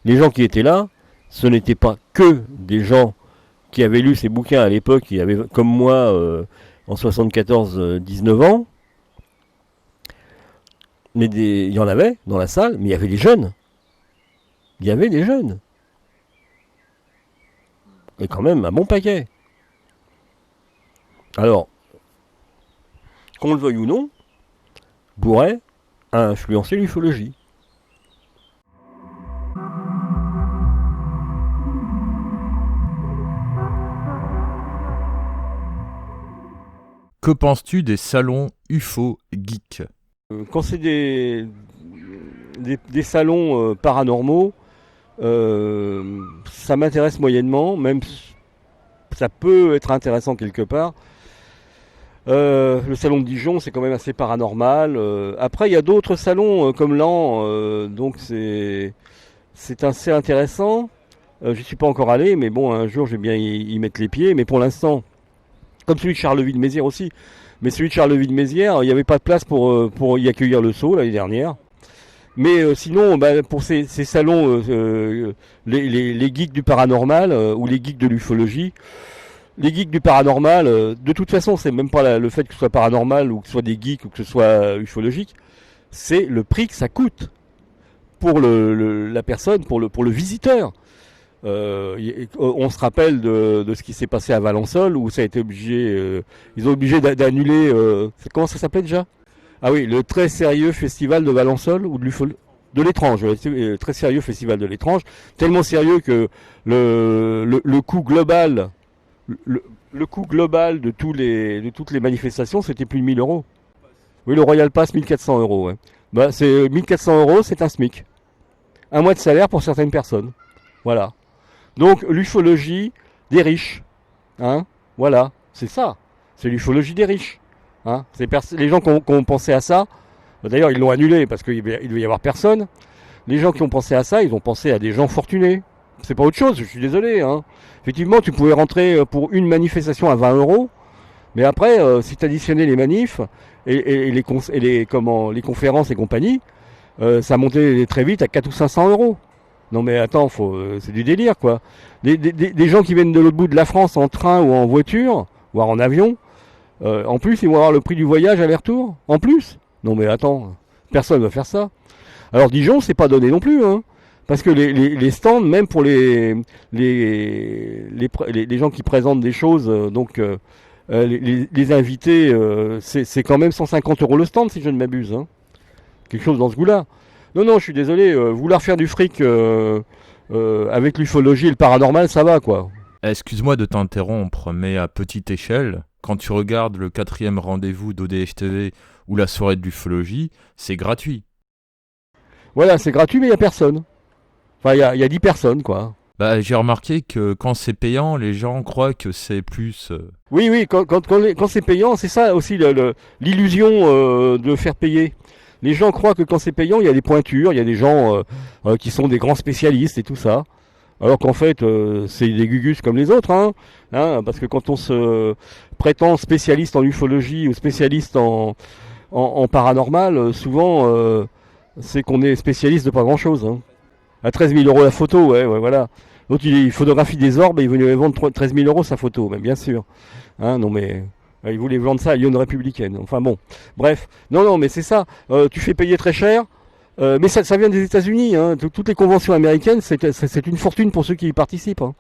Les gens qui étaient là, ce n'étaient pas que des gens qui avaient lu ces bouquins à l'époque, qui avaient, comme moi, en 74, 19 ans. Mais il y en avait dans la salle, mais il y avait des jeunes. Il y avait des jeunes. Et quand même un bon paquet. Alors, qu'on le veuille ou non, Bourret a influencé l'ufologie. Que penses-tu des salons UFO geeks ? Quand c'est des salons paranormaux, ça m'intéresse moyennement, même ça peut être intéressant quelque part. Le salon de Dijon, c'est quand même assez paranormal. Après, il y a d'autres salons comme l'An, donc c'est assez intéressant. J'y suis pas encore allé, mais bon, un jour, je vais bien y mettre les pieds. Mais pour l'instant, comme celui de Charleville-Mézières aussi, mais celui de Charleville-Mézières, il n'y avait pas de place pour y accueillir le saut l'année dernière. Mais sinon, pour ces salons, les geeks du paranormal ou les geeks de l'ufologie, les geeks du paranormal, de toute façon, c'est même pas le fait que ce soit paranormal ou que ce soit des geeks ou que ce soit ufologique, c'est le prix que ça coûte pour la personne, pour le visiteur. On se rappelle de ce qui s'est passé à Valençol où ça a été obligé, ils ont obligé d'annuler. Comment ça s'appelait déjà ? Ah oui, le très sérieux festival de Valençol ou de l'étrange, très sérieux festival de l'étrange, tellement sérieux que le coût global, le coût global de toutes les manifestations, c'était plus de 1000 euros. Oui, le Royal Pass, 1400 euros. Ouais. C'est 1400 euros, c'est un SMIC. Un mois de salaire pour certaines personnes. Voilà. Donc l'ufologie des riches. Hein, voilà, c'est ça. C'est l'ufologie des riches. Hein, les gens qui ont pensé à ça, d'ailleurs ils l'ont annulé parce qu'il devait y avoir personne. Les gens qui ont pensé à ça, ils ont pensé à des gens fortunés. C'est pas autre chose, je suis désolé. Hein. Effectivement, tu pouvais rentrer pour une manifestation à 20 euros, mais après, si tu additionnais les manifs et les conférences et compagnie, ça montait très vite à 400 ou 500 euros. Non mais attends, c'est du délire quoi. Des gens qui viennent de l'autre bout de la France en train ou en voiture, voire en avion, en plus ils vont avoir le prix du voyage aller-retour, en plus. Non mais attends, personne ne va faire ça. Alors Dijon, c'est pas donné non plus, hein, parce que les stands, même pour les gens qui présentent des choses, les invités, c'est quand même 150 euros le stand si je ne m'abuse. Hein. Quelque chose dans ce goût-là. Non, je suis désolé, vouloir faire du fric avec l'ufologie et le paranormal, ça va quoi. Excuse-moi de t'interrompre, mais à petite échelle, quand tu regardes le 4e rendez-vous d'ODH TV ou la soirée de l'ufologie, c'est gratuit. Voilà, c'est gratuit, mais il n'y a personne. Enfin, il y a 10 personnes, quoi. J'ai remarqué que quand c'est payant, les gens croient que c'est plus... Oui, quand c'est payant, c'est ça aussi l'illusion de faire payer. Les gens croient que quand c'est payant, il y a des pointures, il y a des gens qui sont des grands spécialistes et tout ça. Alors qu'en fait, c'est des gugus comme les autres. Hein, parce que quand on se prétend spécialiste en ufologie ou spécialiste en paranormal, souvent, c'est qu'on est spécialiste de pas grand-chose. Hein. À 13 000 euros la photo, ouais, voilà. L'autre, il photographie des orbes et il venait vendre 13 000 euros sa photo, mais bien sûr. Hein, non mais... Il voulait vendre ça à Lyon républicaine. Enfin bon, bref. Non, mais c'est ça. Tu fais payer très cher. Mais ça vient des États-Unis. Hein. Toutes les conventions américaines, c'est une fortune pour ceux qui y participent. Hein.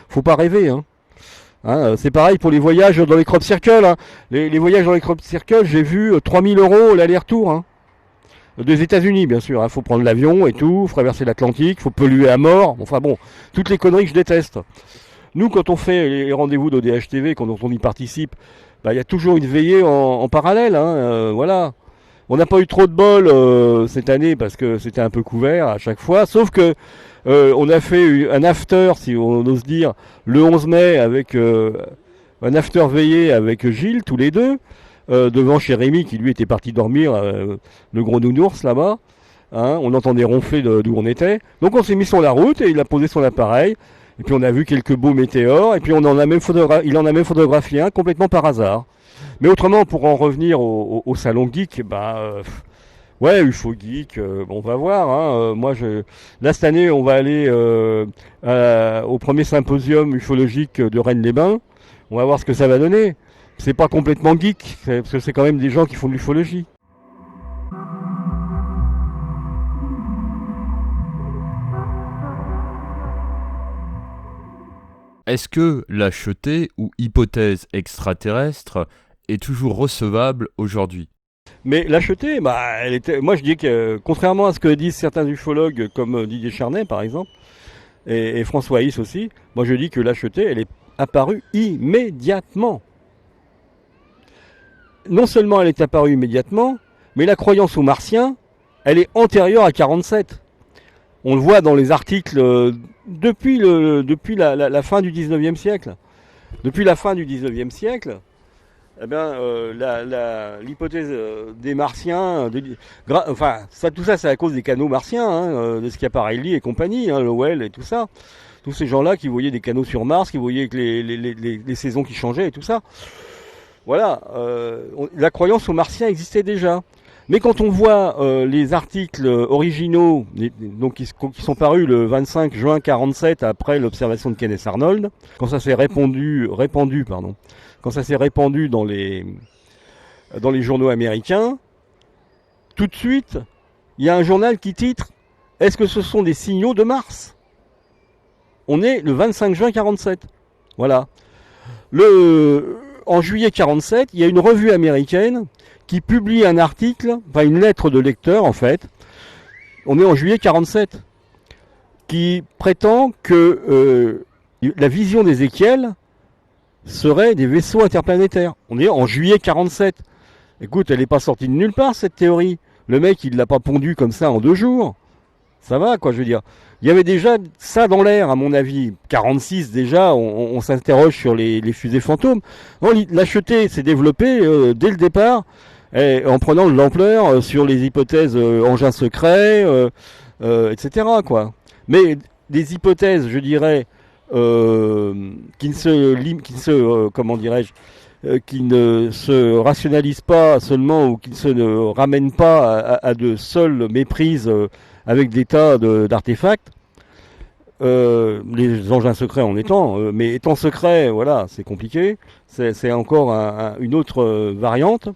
Faut pas rêver. Hein. C'est pareil pour les voyages dans les crop circles. Hein. Les voyages dans les crop circles, j'ai vu 3 000 euros l'aller-retour. Hein. Des États-Unis, bien sûr. Hein. Faut prendre l'avion et tout, faut traverser l'Atlantique, faut polluer à mort. Enfin bon, toutes les conneries que je déteste. Nous, quand on fait les rendez-vous d'ODH TV, quand on y participe, il y a toujours une veillée en parallèle, hein, voilà. On n'a pas eu trop de bol cette année parce que c'était un peu couvert à chaque fois, sauf que on a fait un after, si on ose dire, le 11 mai avec un after veillé avec Gilles, tous les deux, devant chez Rémi qui lui était parti dormir, le gros nounours là-bas. Hein, on entendait ronfler d'où on était. Donc on s'est mis sur la route et il a posé son appareil. Et puis on a vu quelques beaux météores, et puis il en a même photographié un complètement par hasard. Mais autrement, pour en revenir au salon geek, ouais, UFO Geek, on va voir. Hein, là cette année, on va aller au premier symposium ufologique de Rennes-les-Bains. On va voir ce que ça va donner. C'est pas complètement geek, parce que c'est quand même des gens qui font de l'ufologie. Est-ce que la chetée ou hypothèse extraterrestre est toujours recevable aujourd'hui ? Mais la chetée, moi je dis que, contrairement à ce que disent certains ufologues comme Didier Charnay par exemple, et François Hisse aussi, moi je dis que la chetée, elle est apparue immédiatement. non seulement elle est apparue immédiatement, mais la croyance aux martiens, elle est antérieure à 47. On le voit dans les articles depuis la fin du 19e siècle. Depuis la fin du 19e siècle, eh bien, l'hypothèse des martiens, tout ça c'est à cause des canaux martiens, hein, de Schiaparelli et compagnie, hein, Lowell et tout ça. Tous ces gens-là qui voyaient des canaux sur Mars, qui voyaient que les saisons qui changeaient et tout ça. Voilà, la croyance aux martiens existait déjà. Mais quand on voit les articles originaux, donc qui sont parus le 25 juin 47 après l'observation de Kenneth Arnold, quand ça s'est répandu dans les journaux américains, tout de suite, il y a un journal qui titre « Est-ce que ce sont des signaux de Mars ?» On est le 25 juin 47. Voilà. En juillet 47, il y a une revue américaine qui publie un article, enfin une lettre de lecteur en fait, on est en juillet 47, qui prétend que la vision d'Ézéchiel serait des vaisseaux interplanétaires. On est en juillet 47. Écoute, elle n'est pas sortie de nulle part cette théorie. Le mec, il l'a pas pondue comme ça en 2 jours. Ça va, quoi, je veux dire. Il y avait déjà ça dans l'air, à mon avis. 46, déjà, on s'interroge sur les fusées fantômes. L'acheté s'est développé dès le départ, en prenant de l'ampleur sur les hypothèses engins secrets, etc., quoi. Mais des hypothèses, je dirais, qui ne se rationalisent pas seulement, ou qui ne se ramènent pas à de seules méprises avec des tas d'artefacts. Les engins secrets en étant, mais étant secret, voilà, c'est compliqué. C'est encore une autre variante.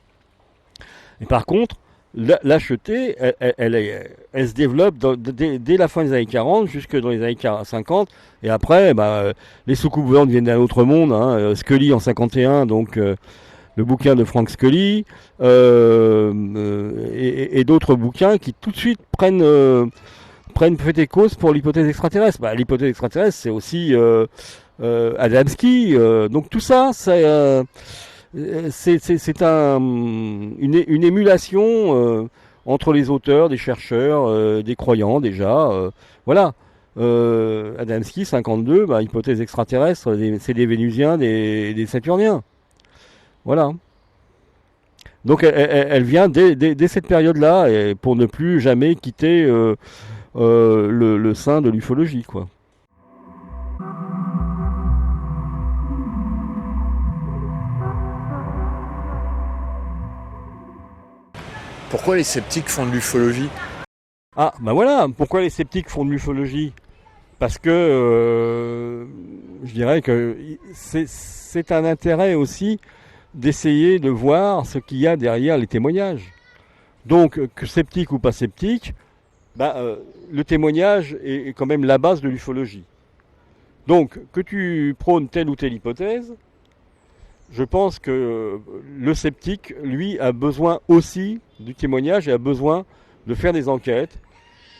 Et par contre, l'acheter, elle se développe dès la fin des années 40 jusque dans les années 50. Et après, les soucoupes volantes viennent d'un autre monde. Hein, Scully en 51, donc le bouquin de Frank Scully, et d'autres bouquins qui tout de suite prennent fait et cause pour l'hypothèse extraterrestre. L'hypothèse extraterrestre, c'est aussi Adamski. Donc tout ça, c'est une émulation entre les auteurs, des chercheurs, des croyants déjà. Voilà. Adamski, 52, hypothèse extraterrestre, c'est des Vénusiens, des Saturniens. Voilà. Donc elle vient dès cette période-là, et pour ne plus jamais quitter le sein de l'ufologie, quoi. Pourquoi les sceptiques font de l'ufologie ? Ah, voilà, pourquoi les sceptiques font de l'ufologie ? Parce que je dirais que c'est un intérêt aussi d'essayer de voir ce qu'il y a derrière les témoignages. Donc, que sceptique ou pas sceptique, le témoignage est quand même la base de l'ufologie. Donc, que tu prônes telle ou telle hypothèse, je pense que le sceptique, lui, a besoin aussi du témoignage et a besoin de faire des enquêtes.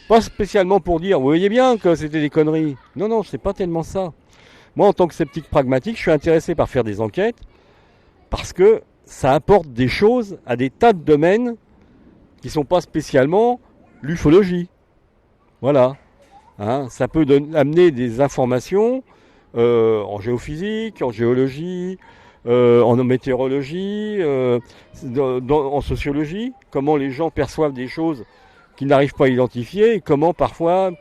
Pas spécialement pour dire, vous voyez bien que c'était des conneries. Non, c'est pas tellement ça. Moi, en tant que sceptique pragmatique, je suis intéressé par faire des enquêtes parce que ça apporte des choses à des tas de domaines qui ne sont pas spécialement l'ufologie. Voilà. Ça peut amener des informations en géophysique, en géologie, en météorologie, en sociologie, comment les gens perçoivent des choses qu'ils n'arrivent pas à identifier, et comment parfois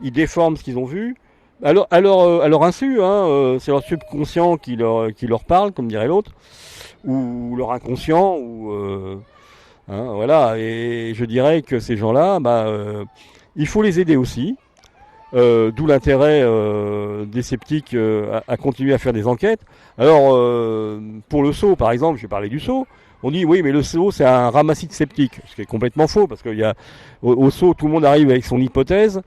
ils déforment ce qu'ils ont vu. À leur insu, c'est leur subconscient qui leur parle, comme dirait l'autre, ou leur inconscient, voilà. Et je dirais que ces gens-là, il faut les aider aussi. D'où l'intérêt des sceptiques à continuer à faire des enquêtes. Alors, pour le SO, par exemple, j'ai parlé du SO, on dit oui, mais le SO, c'est un ramassis de sceptiques, ce qui est complètement faux, parce qu'il y a au SO, tout le monde arrive avec son hypothèse,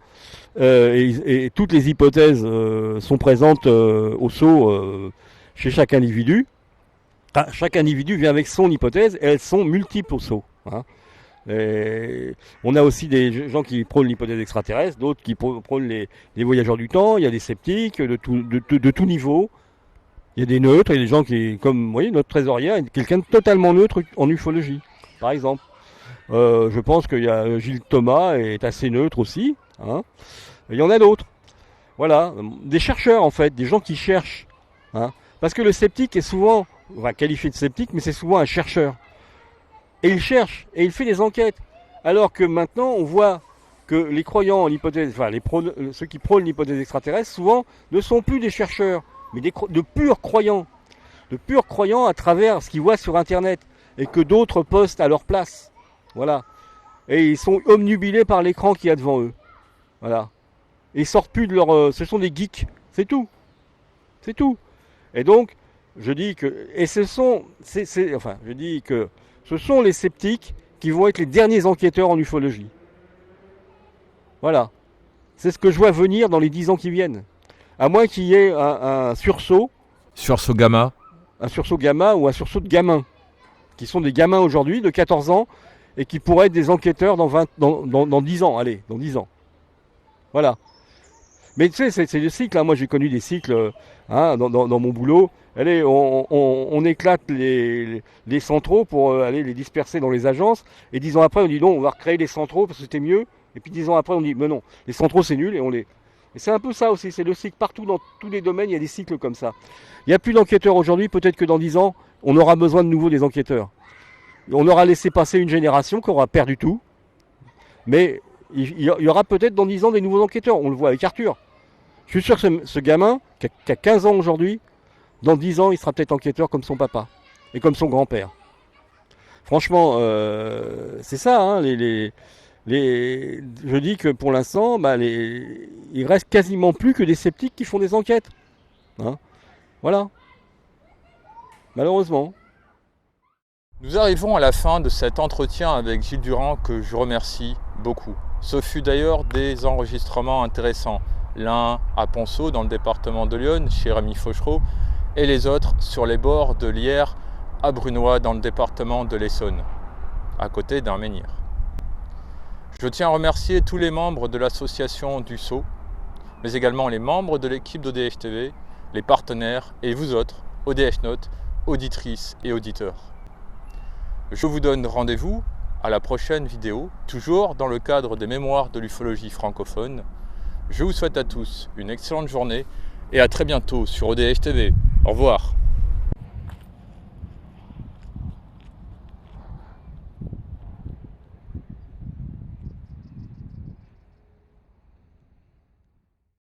et toutes les hypothèses sont présentes au SO chez chaque individu. Chaque individu vient avec son hypothèse, et elles sont multiples au SO. Et on a aussi des gens qui prônent l'hypothèse extraterrestre, d'autres qui prônent les voyageurs du temps. Il y a des sceptiques de tout niveau. Il y a des neutres, il y a des gens qui, comme vous voyez, notre trésorier est quelqu'un de totalement neutre en ufologie, par exemple. Je pense qu'il y a Gilles Thomas est assez neutre aussi. Hein. Il y en a d'autres. Voilà, des chercheurs en fait, des gens qui cherchent. Hein. Parce que le sceptique est souvent, on va qualifier de sceptique, mais c'est souvent un chercheur. Et il cherche, et il fait des enquêtes. Alors que maintenant, on voit que les croyants en l'hypothèse, enfin ceux qui prônent l'hypothèse extraterrestre, souvent ne sont plus des chercheurs, mais de purs croyants. De purs croyants à travers ce qu'ils voient sur Internet, et que d'autres postent à leur place. Voilà. Et ils sont omnubilés par l'écran qu'il y a devant eux. Voilà. Et ils sortent plus de leur... ce sont des geeks. C'est tout. C'est tout. Et donc, je dis que... Et ce sont... je dis que ce sont les sceptiques qui vont être les derniers enquêteurs en ufologie. Voilà. C'est ce que je vois venir dans les 10 ans qui viennent. À moins qu'il y ait un sursaut. Sursaut gamma. Un sursaut gamma ou un sursaut de gamins. Qui sont des gamins aujourd'hui de 14 ans et qui pourraient être des enquêteurs dans 10 ans. Allez, dans 10 ans. Voilà. Mais tu sais, c'est des cycles. Hein. Moi, j'ai connu des cycles dans mon boulot. Allez, on éclate les centraux pour aller les disperser dans les agences. Et 10 ans après, on dit non, on va recréer les centraux parce que c'était mieux. Et puis 10 ans après, on dit mais non, les centraux c'est nul et on les... Et c'est un peu ça aussi, c'est le cycle. Partout dans tous les domaines, il y a des cycles comme ça. Il n'y a plus d'enquêteurs aujourd'hui, peut-être que dans 10 ans, on aura besoin de nouveau des enquêteurs. On aura laissé passer une génération qui aura perdu tout. Mais il y aura peut-être dans 10 ans des nouveaux enquêteurs. On le voit avec Arthur. Je suis sûr que ce gamin, qui a 15 ans aujourd'hui, dans 10 ans, il sera peut-être enquêteur comme son papa et comme son grand-père. Franchement, c'est ça. Hein, je dis que pour l'instant, il reste quasiment plus que des sceptiques qui font des enquêtes. Hein, voilà. Malheureusement. Nous arrivons à la fin de cet entretien avec Gilles Durand que je remercie beaucoup. Ce fut d'ailleurs des enregistrements intéressants. L'un à Ponceau dans le département de l'Yonne chez Rémi Fauchereau et les autres sur les bords de l'Yerre à Brunois dans le département de l'Essonne, à côté d'un menhir. Je tiens à remercier tous les membres de l'association du Sceau, mais également les membres de l'équipe d'ODH TV, les partenaires et vous autres, ODH Note, auditrices et auditeurs. Je vous donne rendez-vous à la prochaine vidéo, toujours dans le cadre des mémoires de l'ufologie francophone. Je vous souhaite à tous une excellente journée et à très bientôt sur ODH TV. Au revoir.